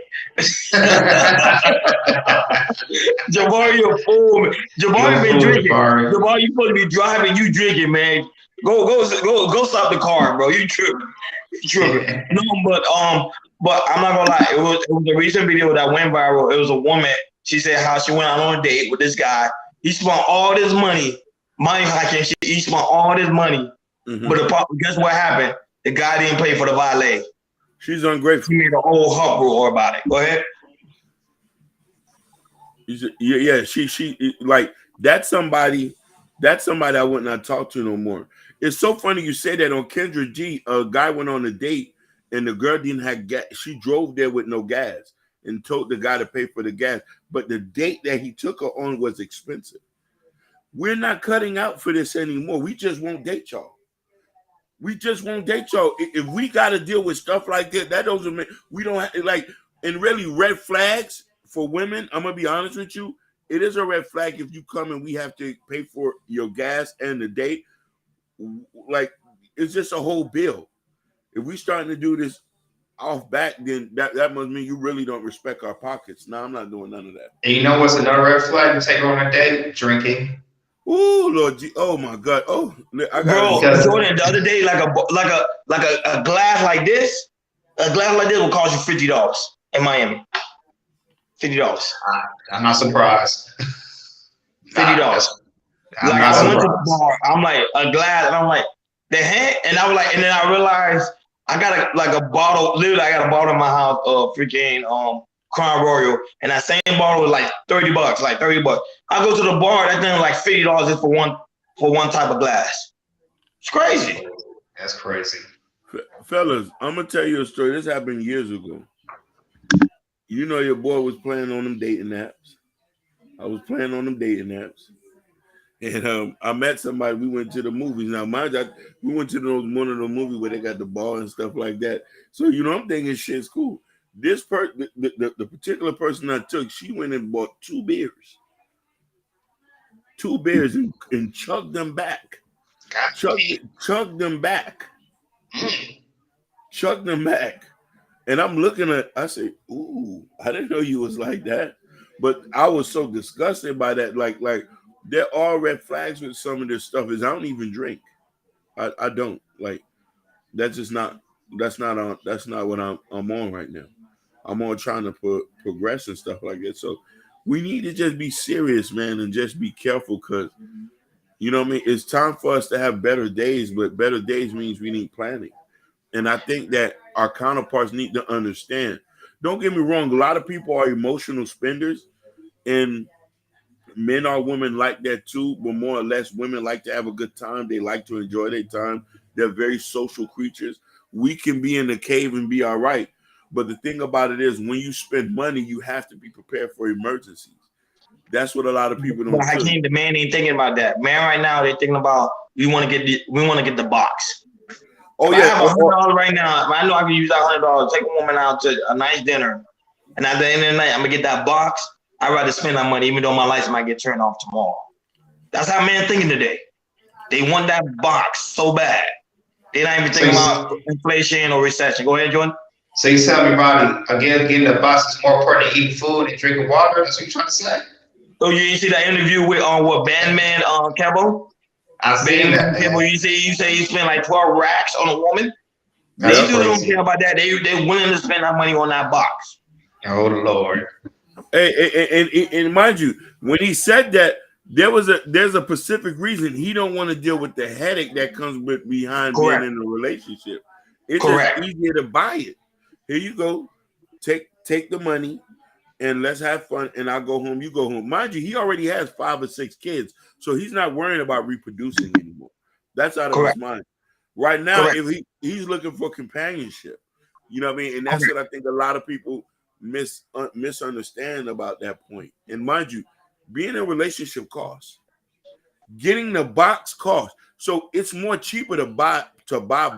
Jabbar, you're a fool. Man. Jabbar been drinking. Jabbar, you supposed to be driving, you drinking, man. Go stop the car, bro. You tripping. No, but I'm not gonna lie. It was a recent video that went viral. It was a woman. She said how she went out on a date with this guy. He spent all this money. He spent all this money. Mm-hmm. But guess what happened? The guy didn't pay for the valet. She's ungrateful. She made a whole uproar about it. Go ahead. Yeah. She like that's somebody I would not talk to no more. It's so funny you say that on Kendra G. A guy went on a date and the girl didn't have gas. She drove there with no gas and told the guy to pay for the gas. But the date that he took her on was expensive. We're not cutting out for this anymore. We just won't date y'all. We just won't date y'all. If we got to deal with stuff like that doesn't mean we don't have, and really red flags for women. I'm going to be honest with you. It is a red flag if you come and we have to pay for your gas and the date. It's just a whole bill. If we starting to do this off back, then that must mean you really don't respect our pockets. No, I'm not doing none of that. And you know what's another red flag to take her on a date? Drinking. Oh Lord, oh my God! Oh, Jordan, the other day, like a glass like this, will cost you $50 in Miami. $50. I'm not surprised. $50. I went to the bar. I'm like a glass, and I'm like the hand, and I was like, and then I realized I got a bottle. Literally, I got a bottle in my house of freaking Crown Royal, and that same bottle was like $30. Like $30. I go to the bar, that thing was like $50 just for one type of glass. It's crazy. That's crazy. Fellas, I'm gonna tell you a story. This happened years ago. Your boy was playing on them dating apps. I was playing on them dating apps. And I met somebody. We went to the movies. Now, mind you, we went to one of the movies where they got the ball and stuff like that. So, I'm thinking shit's cool. This the particular person I took, she went and bought 2 beers. 2 beers and chugged them back. Chugged them back. Chugged them back. And I'm looking at, I say, ooh, I didn't know you was like that. But I was so disgusted by that. Like there are red flags with some of this stuff is I don't even drink. I don't. Like that's not what I'm on right now. I'm on trying to progress and stuff like that. So we need to just be serious, man, and just be careful because, you know what I mean? It's time for us to have better days, but better days means we need planning. And I think that our counterparts need to understand. Don't get me wrong. A lot of people are emotional spenders, and men or women like that too, but more or less women like to have a good time. They like to enjoy their time. They're very social creatures. We can be in the cave and be all right. But the thing about it is when you spend money, you have to be prepared for emergencies. That's what a lot of people don't. But Hakeem, the man ain't thinking about that. Man, right now they're thinking about we want to get the box. Oh if yeah, I have $100 right now. I know I can use that $100. Take a woman out to a nice dinner, and at the end of the night, I'm gonna get that box. I'd rather spend that money, even though my lights might get turned off tomorrow. That's how men thinking today. They want that box so bad. They're not even thinking about inflation or recession. Go ahead, Jordan. So you tell me, Ronnie, again, getting the box is more important than eating food and drinking water? That's what you're trying to say? So you see that interview with what Bandman Cabo? I seen that, Bandman man. Cabo, you say he spent like 12 racks on a woman. That's These dudes don't crazy. care about that. They willing to spend that money on that box. Oh, Lord. And mind you, when he said that, there's a specific reason. He don't want to deal with the headache that comes with behind Correct. being in a relationship. It's Correct. just easier to buy it. Here you go, take the money, and let's have fun. And I'll go home. You go home. Mind you, he already has 5 or 6 kids, so he's not worrying about reproducing anymore. That's out of Correct. his mind. Right now, Correct. if he's looking for companionship, you know what I mean, and that's Correct. what I think a lot of people misunderstand about that point. And mind you, being in a relationship costs. Getting the box costs. So it's more cheaper to buy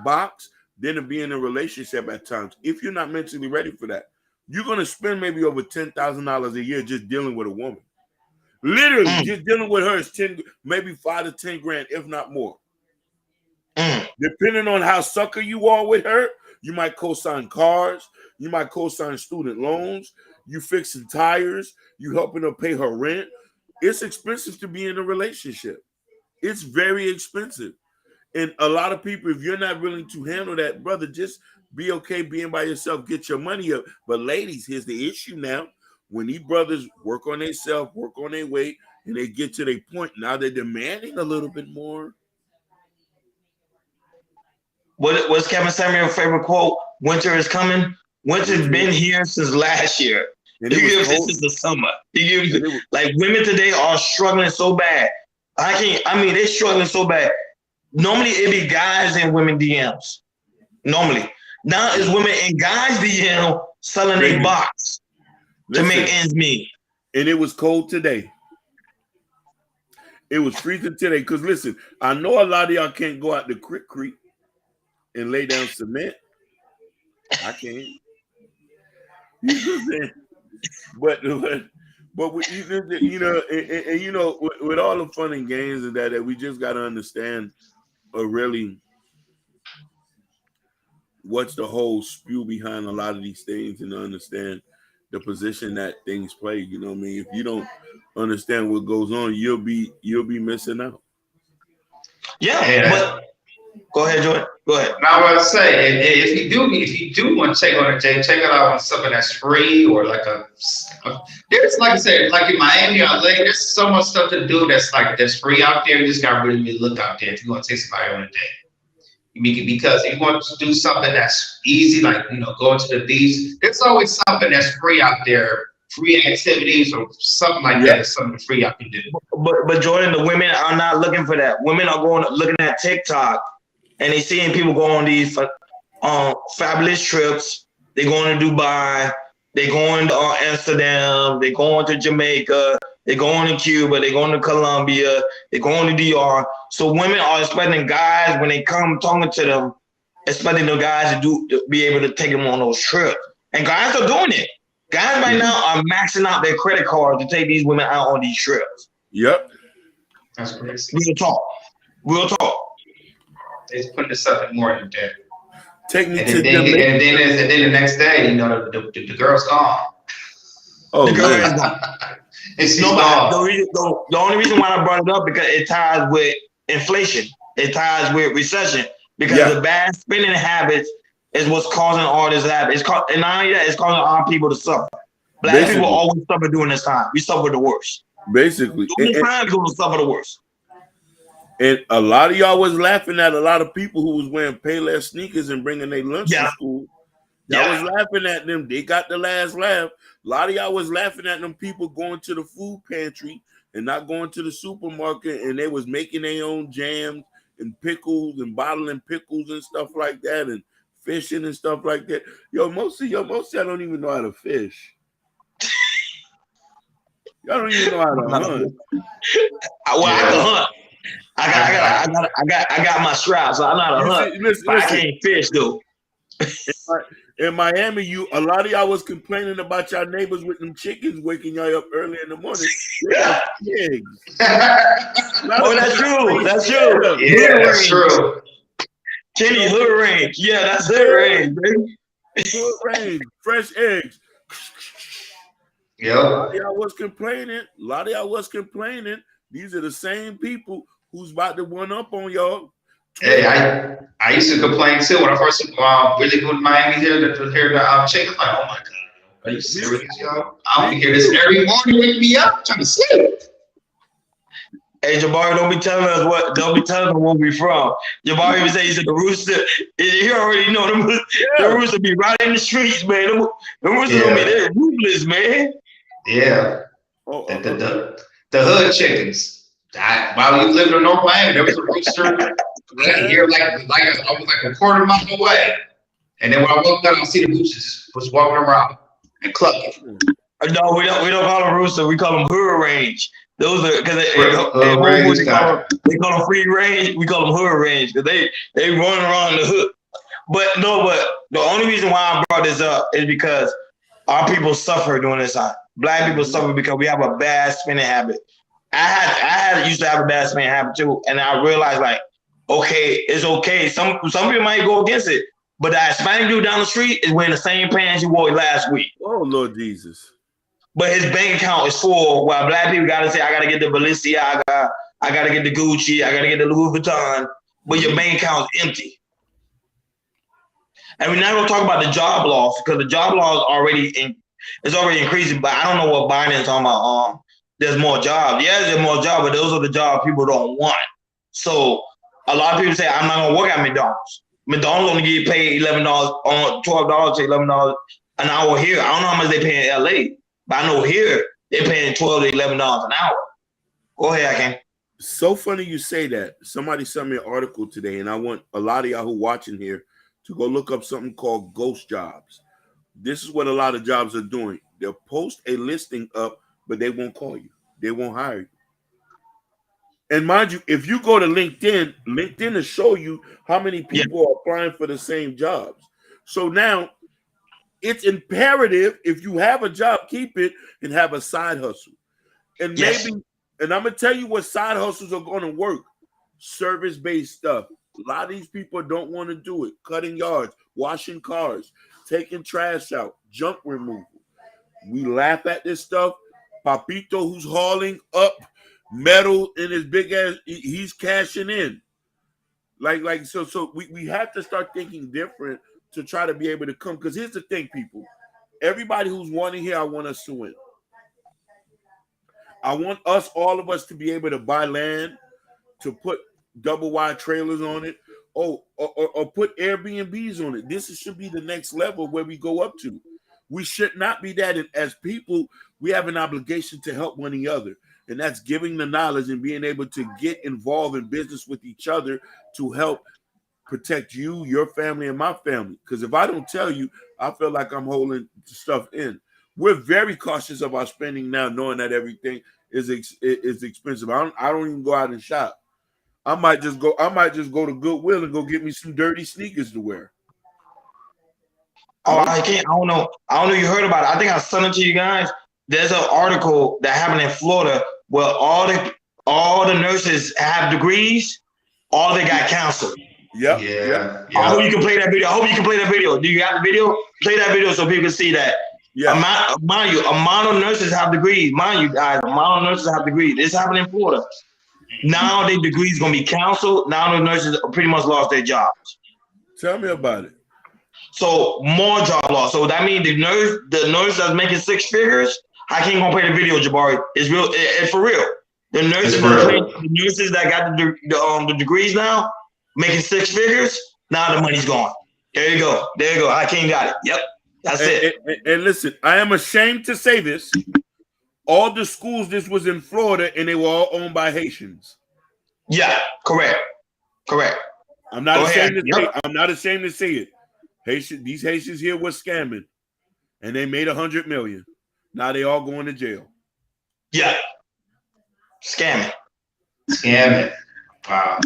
box than to be in a relationship at times. If you're not mentally ready for that, you're gonna spend maybe over $10,000 a year just dealing with a woman. Literally, just dealing with her is 10, maybe 5 to 10 grand, if not more. Depending on how sucker you are with her, you might co-sign cars, you might co-sign student loans, you fixing tires, you helping her pay her rent. It's expensive to be in a relationship. It's very expensive. And a lot of people, if you're not willing to handle that, brother, just be okay being by yourself, get your money up. But ladies, here's the issue now. When these brothers work on themselves, work on their weight, and they get to their point, now they're demanding a little bit more. What's Kevin Samuel's favorite quote? Winter is coming. Winter's been here since last year. And You give this is the summer. Like women today are struggling so bad. They're struggling so bad. Normally it be guys and women DMs. Normally. Now it's women and guys DM selling their box to make ends meet. And it was cold today. It was freezing today. Because listen, I know a lot of y'all can't go out to Creek and lay down cement. I can't. You know what I'm saying? But we, you know, with all the fun and games and that we just got to understand really what's the whole spew behind a lot of these things and understand the position that things play. You know what I mean? If you don't understand what goes on, you'll be missing out. Yeah. But go ahead, Jordan. Go ahead. Now, I was to say, if you do want to take on a date, take it out on something that's free or like there's, like I said, like in Miami or LA, there's so much stuff to do that's free out there. You just got to really look out there if you want to take somebody on a date. Because if you want to do something that's easy, like, going to the beach, there's always something that's free out there, free activities or something like that. Is something free I can do. But Jordan, the women are not looking for that. Women are looking at TikTok. And they seeing people go on these fabulous trips. They're going to Dubai. They're going to Amsterdam. They're going to Jamaica. They're going to Cuba. They're going to Colombia. They're going to DR. So women are expecting guys, when they come talking to them, expecting the guys to be able to take them on those trips. And guys are doing it. Guys right now are maxing out their credit cards to take these women out on these trips. Yep. That's crazy. Real talk. It's putting this up more in there. Take me and to then the next day, the girl's gone. Oh, the girl is gone. And she's gone. The only reason why I brought it up because it ties with inflation. It ties with recession because the bad spending habits is what's causing all this habit. And not only that, it's causing our people to suffer. Black people always suffer during this time. We suffer the worst. Basically, during this time, we're going to suffer the worst. And a lot of y'all was laughing at a lot of people who was wearing Payless sneakers and bringing their lunch to school. Y'all was laughing at them. They got the last laugh. A lot of y'all was laughing at them people going to the food pantry and not going to the supermarket, and they was making their own jams and pickles and bottling pickles and stuff like that and fishing and stuff like that. Most of y'all don't even know how to fish. Y'all don't even know how to hunt. I can hunt. I got my straps, so I'm not a hunt. Listen, I can't fish though. In Miami, a lot of y'all was complaining about y'all neighbors with them chickens waking y'all up early in the morning. That's true. That's true. Yeah, that's true. Kenny hood range. Yeah, that's hood range, baby. Good range, fresh eggs. A Yep. lot of y'all was complaining. These are the same people who's about to one up on y'all. Hey, I used to complain too when I first really moved to Miami here to hear the chicken. Like, oh my god, are you serious, yo? I don't hear this every morning. Wake me up, I'm trying to sleep. Hey, Jabari, don't be telling us where we from. Jabari even say he said the rooster. He already know the rooster be right in the streets, man. The rooster don't be there ruthless, man. Yeah. The hood chickens. While you lived in North Miami, there was a rooster here I was like a quarter mile away. And then when I walked out, I see the roosters was walking around and clucking. No, we don't call them rooster. We call them hood range. Those are because they call them free range. We call them hood range because they run around the hood. But the only reason why I brought this up is because our people suffer during this time. Black people suffer because we have a bad spending habit. I used to have a bad spending habit too, and I realized like, okay, it's okay. Some people might go against it, but that Hispanic dude down the street is wearing the same pants he wore last week. Oh Lord Jesus! But his bank account is full. While black people gotta say, I gotta get the Balenciaga, I gotta get the Gucci, I gotta get the Louis Vuitton, but your bank account is empty. And we're not gonna talk about the job loss because the job loss is already increasing. But I don't know what Biden's talking about. There's more jobs. Yeah, there's more jobs, but those are the jobs people don't want. So a lot of people say, I'm not gonna work at McDonald's. McDonald's only get paid $11 on $12 to $11 an hour here. I don't know how much they pay in LA. But I know here they're paying $12 to $11 an hour. Go ahead, Hakeem. So funny you say that. Somebody sent me an article today, and I want a lot of y'all who watching here to go look up something called ghost jobs. This is what a lot of jobs are doing. They'll post a listing up, but they won't call you. They won't hire you. And mind you, if you go to LinkedIn will show you how many people are applying for the same jobs. So now it's imperative if you have a job, keep it and have a side hustle. And and I'm gonna tell you what side hustles are going to work. Service-based stuff. A lot of these people don't want to do it. Cutting yards, washing cars, taking trash out, junk removal. We laugh at this stuff. Papito, who's hauling up metal in his big ass, he's cashing in. So we have to start thinking different to try to be able to come. Because here's the thing, people. Everybody who's wanting here, I want us to win. I want all of us to be able to buy land, to put double wide trailers on it, or put Airbnbs on it. This should be the next level where we go up to. We should not be that. As people, we have an obligation to help one another. And that's giving the knowledge and being able to get involved in business with each other to help protect you, your family, and my family. Because if I don't tell you, I feel like I'm holding stuff in. We're very cautious of our spending now, knowing that everything is expensive. I don't even go out and shop. I might just go to Goodwill and go get me some dirty sneakers to wear. Oh, I can't. I don't know. You heard about it. I think I sent it to you guys. There's an article that happened in Florida where all the nurses have degrees. All they got canceled. Yep. Yeah. I hope you can play that video. Do you have the video? Play that video so people can see that. Yeah. Mind you, amount of nurses have degrees. Mind you guys, amount of nurses have degrees. This happened in Florida. Now their degrees gonna be canceled. Now the nurses pretty much lost their jobs. Tell me about it. So more job loss. So that means the nurse that's making six figures. I can't gonna play the video, Jabari. It's real. It's for real. The nurses that got the degrees now making six figures. Now the money's gone. There you go. I can't got it. Yep. That's it. And listen, I am ashamed to say this. All the schools, this was in Florida, and they were all owned by Haitians. Yeah, correct. I'm not ashamed to say it. These Haitians here were scamming, and they made $100 million. Now they all going to jail. Yeah, scamming. Wow.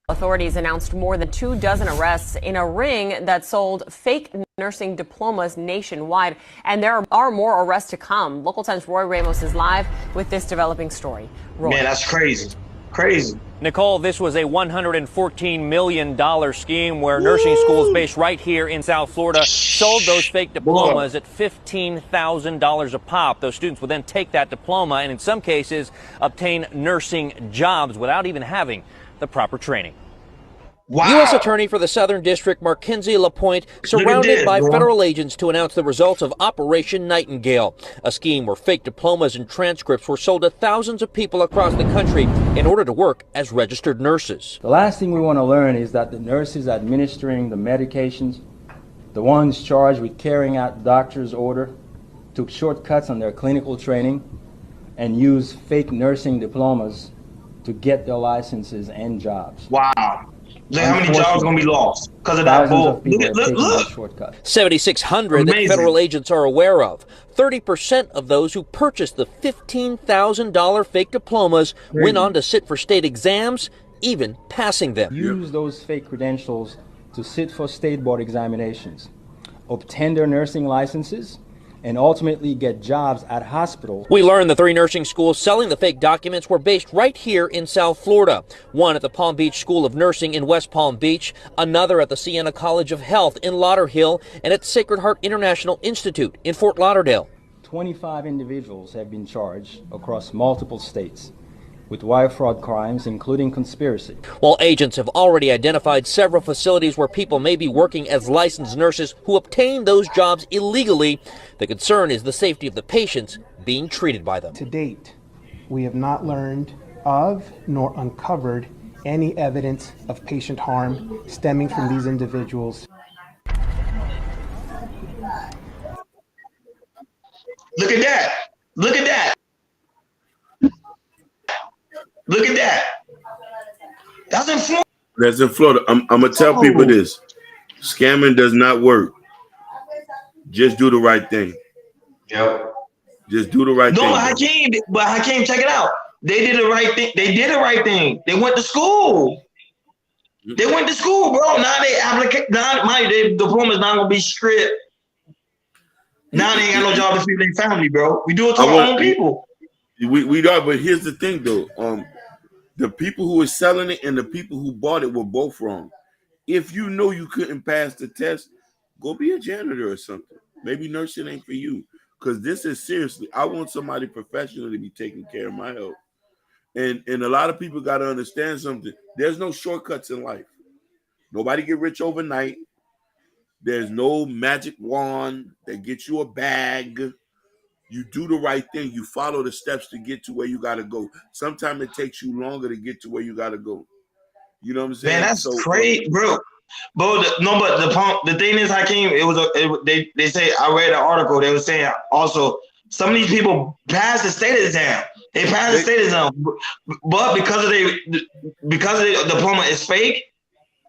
Authorities announced more than 24 arrests in a ring that sold fake nursing diplomas nationwide. And there are more arrests to come. Local 10's Roy Ramos is live with this developing story. Roy. Man, that's crazy. Crazy. Nicole, this was a $114 million scheme where nursing schools based right here in South Florida sold those fake diplomas at $15,000 a pop. Those students would then take that diploma and in some cases obtain nursing jobs without even having the proper training. Wow. U.S. Attorney for the Southern District Mackenzie LaPointe surrounded by federal agents to announce the results of Operation Nightingale, a scheme where fake diplomas and transcripts were sold to thousands of people across the country in order to work as registered nurses. The last thing we want to learn is that the nurses administering the medications, the ones charged with carrying out doctor's order, took shortcuts on their clinical training and used fake nursing diplomas to get their licenses and jobs. Wow. Look how many jobs are going to be lost because of that bull. Look. 7,600 that federal agents are aware of. 30% of those who purchased the $15,000 fake diplomas went on to sit for state exams, even passing them. Use those fake credentials to sit for state board examinations, obtain their nursing licenses, and ultimately get jobs at hospitals. We learned the 3 nursing schools selling the fake documents were based right here in South Florida. One at the Palm Beach School of Nursing in West Palm Beach, another at the Siena College of Health in Lauderhill, and at Sacred Heart International Institute in Fort Lauderdale. 25 individuals have been charged across multiple states with wire fraud crimes, including conspiracy. While agents have already identified several facilities where people may be working as licensed nurses who obtained those jobs illegally, the concern is the safety of the patients being treated by them. To date, we have not learned of nor uncovered any evidence of patient harm stemming from these individuals. Look at that. Look at that. Look at that. That's in Florida. That's in Florida. I'm going to tell people this. Scamming does not work. Just do the right thing. Yep. Just do the right thing. No, Hakeem, check it out. They did the right thing. They did the right thing. They went to school. They went to school, bro. Now their diploma's not going to be stripped. Now they ain't got no job to feed their family, bro. We do it to our own people. We are, but here's the thing, though. The people who were selling it and the people who bought it were both wrong. If you know you couldn't pass the test, go be a janitor or something. Maybe nursing ain't for you. Because this is seriously, I want somebody professional to be taking care of my health. And a lot of people got to understand something. There's no shortcuts in life. Nobody get rich overnight. There's no magic wand that gets you a bag. You do the right thing. You follow the steps to get to where you got to go. Sometimes it takes you longer to get to where you got to go. You know what I'm saying? Man, that's crazy, bro. But the thing is, Hakeem, they say, I read an article. They were saying also some of these people pass the state exam. They pass the state exam, but because of the diploma is fake,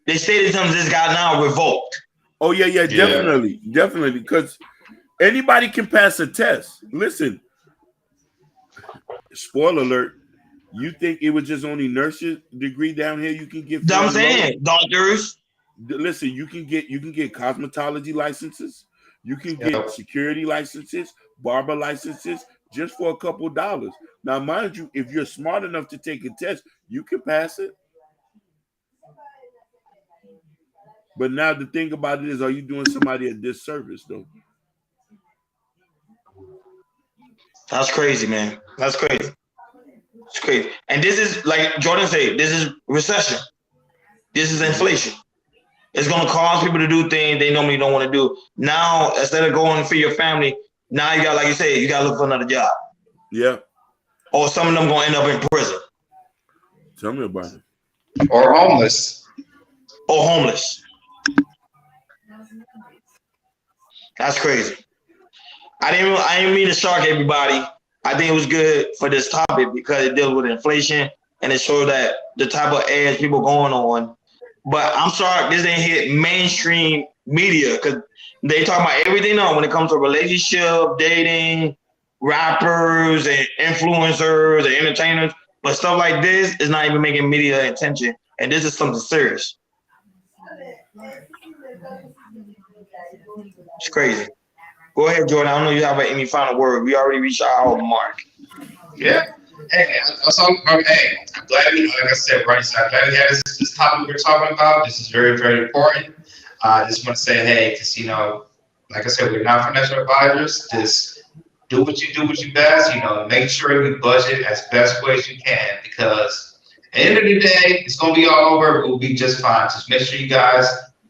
their state exams just got now revoked. Oh yeah, definitely, because anybody can pass a test. Listen, spoiler alert. You think it was just only nurses degree down here you can get? I'm saying doctors. Listen, you can get cosmetology licenses. You can get security licenses, barber licenses, just for a couple dollars. Now, mind you, if you're smart enough to take a test, you can pass it. But now the thing about it is, are you doing somebody a disservice, though? That's crazy, man. That's crazy. It's crazy. And this is, like Jordan said, this is recession. This is inflation. It's going to cause people to do things they normally don't want to do. Now, instead of going for your family, now you got, like you said, you got to look for another job. Yeah. Or some of them going to end up in prison. Tell me about it. Or homeless. Or homeless. That's crazy. I didn't mean to shock everybody. I think it was good for this topic because it deals with inflation and it shows that the type of ads people going on. But I'm sorry, this ain't hit mainstream media because they talk about everything else when it comes to relationship, dating, rappers and influencers and entertainers. But stuff like this is not even making media attention. And this is something serious. It's crazy. Go ahead, Jordan. I don't know if you have any final word. We already reached our hour mark. Yeah. Hey, I'm glad we, like I said, right, so I'm glad we had this topic we're talking about. This is very, very important. I just want to say, hey, just, like I said, we're not financial advisors. Just do what you best, make sure you budget as best way as you can, because at the end of the day, it's going to be all over. We'll be just fine. Just make sure you guys,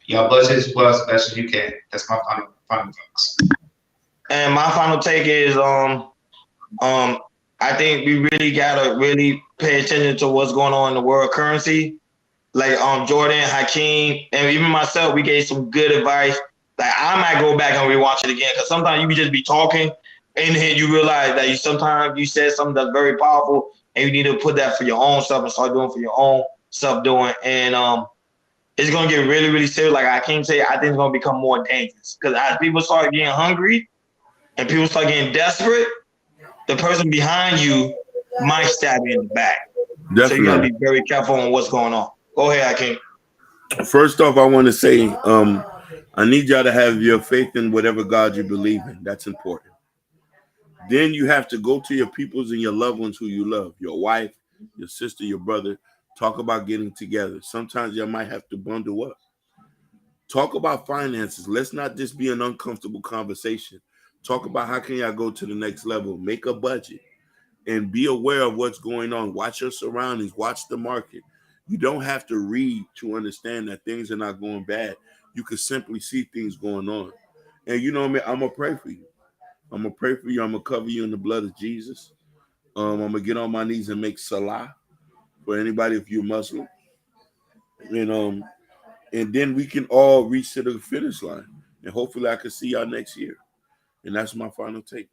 y'all budget as well as best as you can. That's my final thoughts. And my final take is I think we really gotta really pay attention to what's going on in the world currency. Like Jordan, Hakeem, and even myself, we gave some good advice. Like I might go back and rewatch it again, because sometimes you can just be talking and then you realize that sometimes you said something that's very powerful and you need to put that for your own stuff and start doing for your own stuff doing. And it's gonna get really, really serious. Like I can't say, I think it's gonna become more dangerous, because as people start getting hungry and people start getting desperate, the person behind you might stab you in the back. Definitely. So you gotta be very careful on what's going on. Go ahead, Hakeem. First off, I want to say, I need y'all to have your faith in whatever God you believe in. That's important. Then you have to go to your peoples and your loved ones who you love, your wife, your sister, your brother. Talk about getting together. Sometimes you might have to bundle up. Talk about finances. Let's not just be an uncomfortable conversation. Talk about how can y'all go to the next level. Make a budget and be aware of what's going on. Watch your surroundings. Watch the market. You don't have to read to understand that things are not going bad. You can simply see things going on. And you know what I mean? I'm going to pray for you. I'm going to pray for you. I'm going to cover you in the blood of Jesus. I'm going to get on my knees and make salah for anybody if you're Muslim. And then we can all reach to the finish line. And hopefully I can see y'all next year. And that's my final take.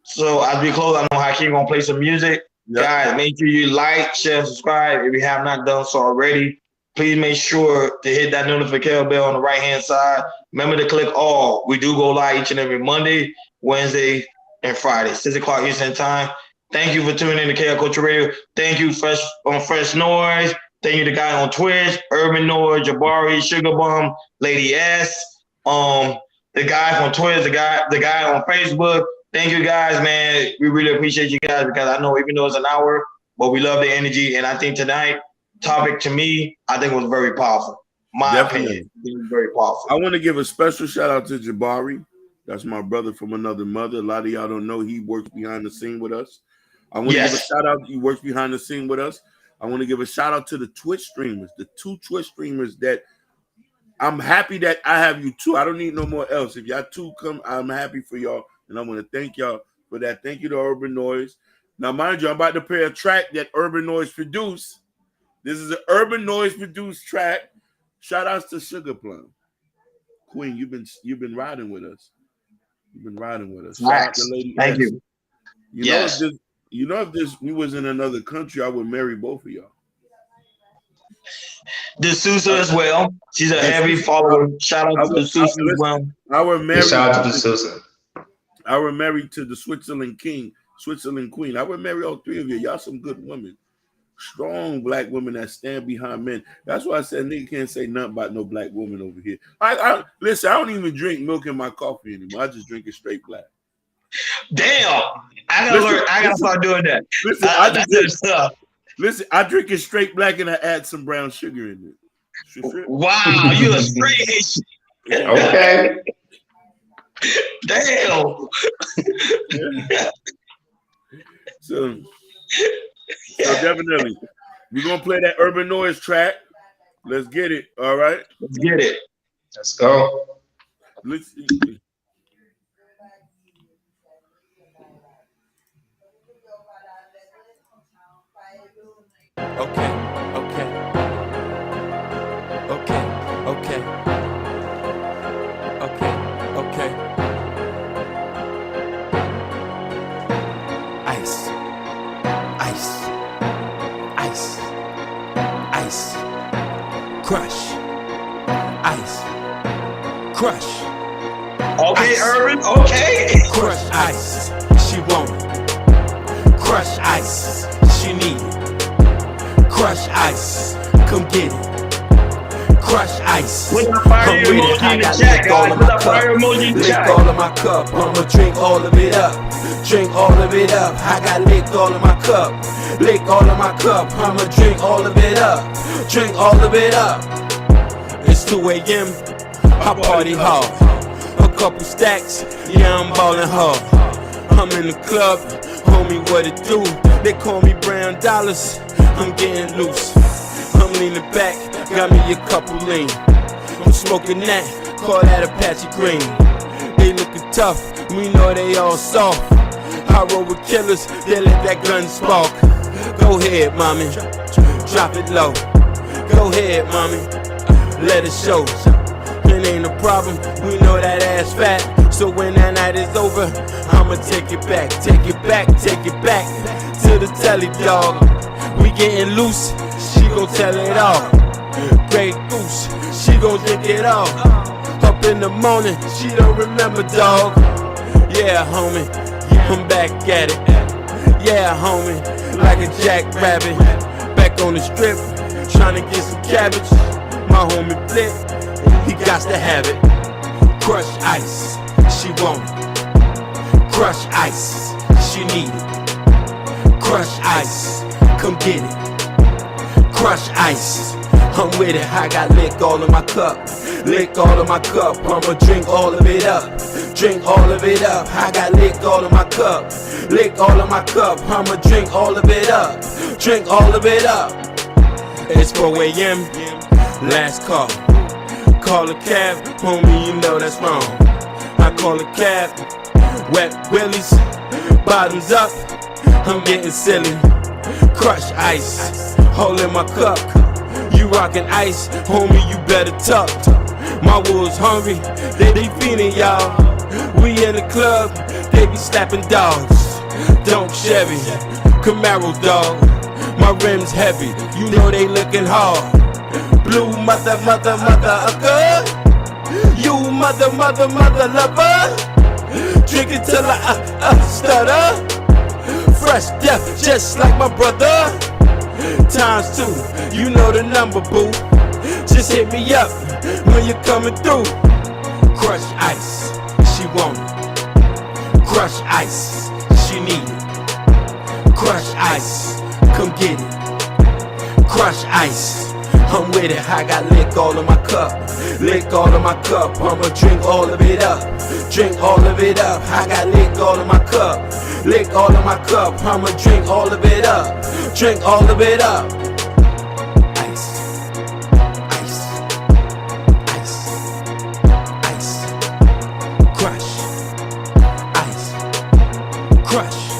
So as we close, I know Hakeem gonna play some music. Yep. Guys, make sure you like, share, and subscribe if you have not done so already. Please make sure to hit that notification bell on the right-hand side. Remember to click all. We do go live each and every Monday, Wednesday, and Friday, 6 o'clock Eastern time. Thank you for tuning in to KL Culture Radio. Thank you, Fresh Noise. Thank you to the guy on Twitch, Urban Noise, Jabari, Sugar Bum, Lady S, the guy from Twitter, the guy on Facebook. Thank you guys, man. We really appreciate you guys, because I know even though it's an hour, but we love the energy. And I think tonight topic to me, I think was very powerful. My opinion, it was very powerful. I want to give a special shout out to Jabari. That's my brother from another mother. A lot of y'all don't know he works behind the scene with us. I want to give a shout out. He works behind the scene with us. I want to give a shout out to the Twitch streamers, the 2 Twitch streamers that I'm happy that I have you too. I don't need no more else. If y'all 2 come, I'm happy for y'all. And I want to thank y'all for that. Thank you to Urban Noise. Now, mind you, I'm about to play a track that Urban Noise produced. This is an Urban Noise produced track. Shout outs to Sugar Plum. Queen, you've been riding with us. You've been riding with us. Shout out to Lady Thank S. you. If we was in another country, I would marry both of y'all. The Sousa as well. She's a heavy follower. Shout out to the Sousa as well. Shout out to the Sousa. I were married to the Switzerland Queen. I would marry all 3 of you. Y'all some good women. Strong black women that stand behind men. That's why I said nigga can't say nothing about no black woman over here. Listen, I don't even drink milk in my coffee anymore. I just drink it straight black. Damn. I gotta start doing that. Listen, I drink it straight black and I add some brown sugar in it. Wow, you a straight Haitian. Okay. Damn. So definitely, we're gonna play that Urban Noise track. Let's get it. All right. Let's get it. Let's go. Let's see. Okay. Ice. Crush. Ice. Crush. Okay, ice. Urban. Okay. Crush ice. She want it. Crush ice. She need it. Crush ice. Come get it. Crush ice. Put that fire I'm with it. emoji I in the got chat, lick all guys. of Put my that fire cup. emoji in the Lick chat. all of my cup. I'ma drink all of it up. Drink all of it up. I got lick all of my cup. Lick all of my cup. I'ma drink all of it up. Drink all of it up. It's 2 a.m. I party hard. A couple stacks. Yeah, I'm ballin' hard. I'm in the club. Homie, what it do? They call me Brown Dollars. I'm getting loose. I'm leaning back. Got me a couple lean. I'm smoking that. Call that Apache Green. They looking tough. We know they all soft. I roll with killers. They let that gun spark. Go ahead, mommy. Drop it low. Go ahead, mommy. Let it show. It ain't a problem. We know that ass fat. So when that night is over, I'ma take it back. Take it back. Take it back. To the telly, dog. We getting loose. She gon' tell it all. Great goose. She gon' drink it all. Up in the morning, she don't remember, dog. Yeah, homie, I'm back at it. Yeah, homie, like a jackrabbit. Back on the strip, tryna get some cabbage. My homie Flip, he got to have it. Crush ice, she want it. Crush ice, she need it. Crush ice, come get it. Crush ice, I'm with it. I got lick all of my cup. Lick all of my cup, I'ma drink all of it up. Drink all of it up. I got lick all of my cup. Lick all of my cup, I'ma drink all of it up. Drink all of it up. It's 4 a.m. Last call. Call a cab, homie, you know that's wrong. I call a cab. Wet willies, bottoms up. I'm getting silly. Crush ice, holding my cup. You rockin' ice, homie, you better tuck. My wolves hungry, they feeding y'all. We in the club, they be slapping dogs. Don't Chevy, Camaro dog. My rims heavy, you know they looking hard. Blue mother, you mother lover. Drink it till I stutter. Fresh death, just like my brother. ×2, you know the number, boo. Just hit me up when you're coming through. Crush ice, she want it. Crush ice, she need it. Crush ice, come get it. Crush ice, I'm with it. I got lick all of my cup. Lick all of my cup, I'ma drink all of it up. Drink all of it up. I got lick all of my cup. Lick all of my cup, I'ma drink all of it up. Drink all of it up. Ice, ice, ice, ice. Crush, ice, crush.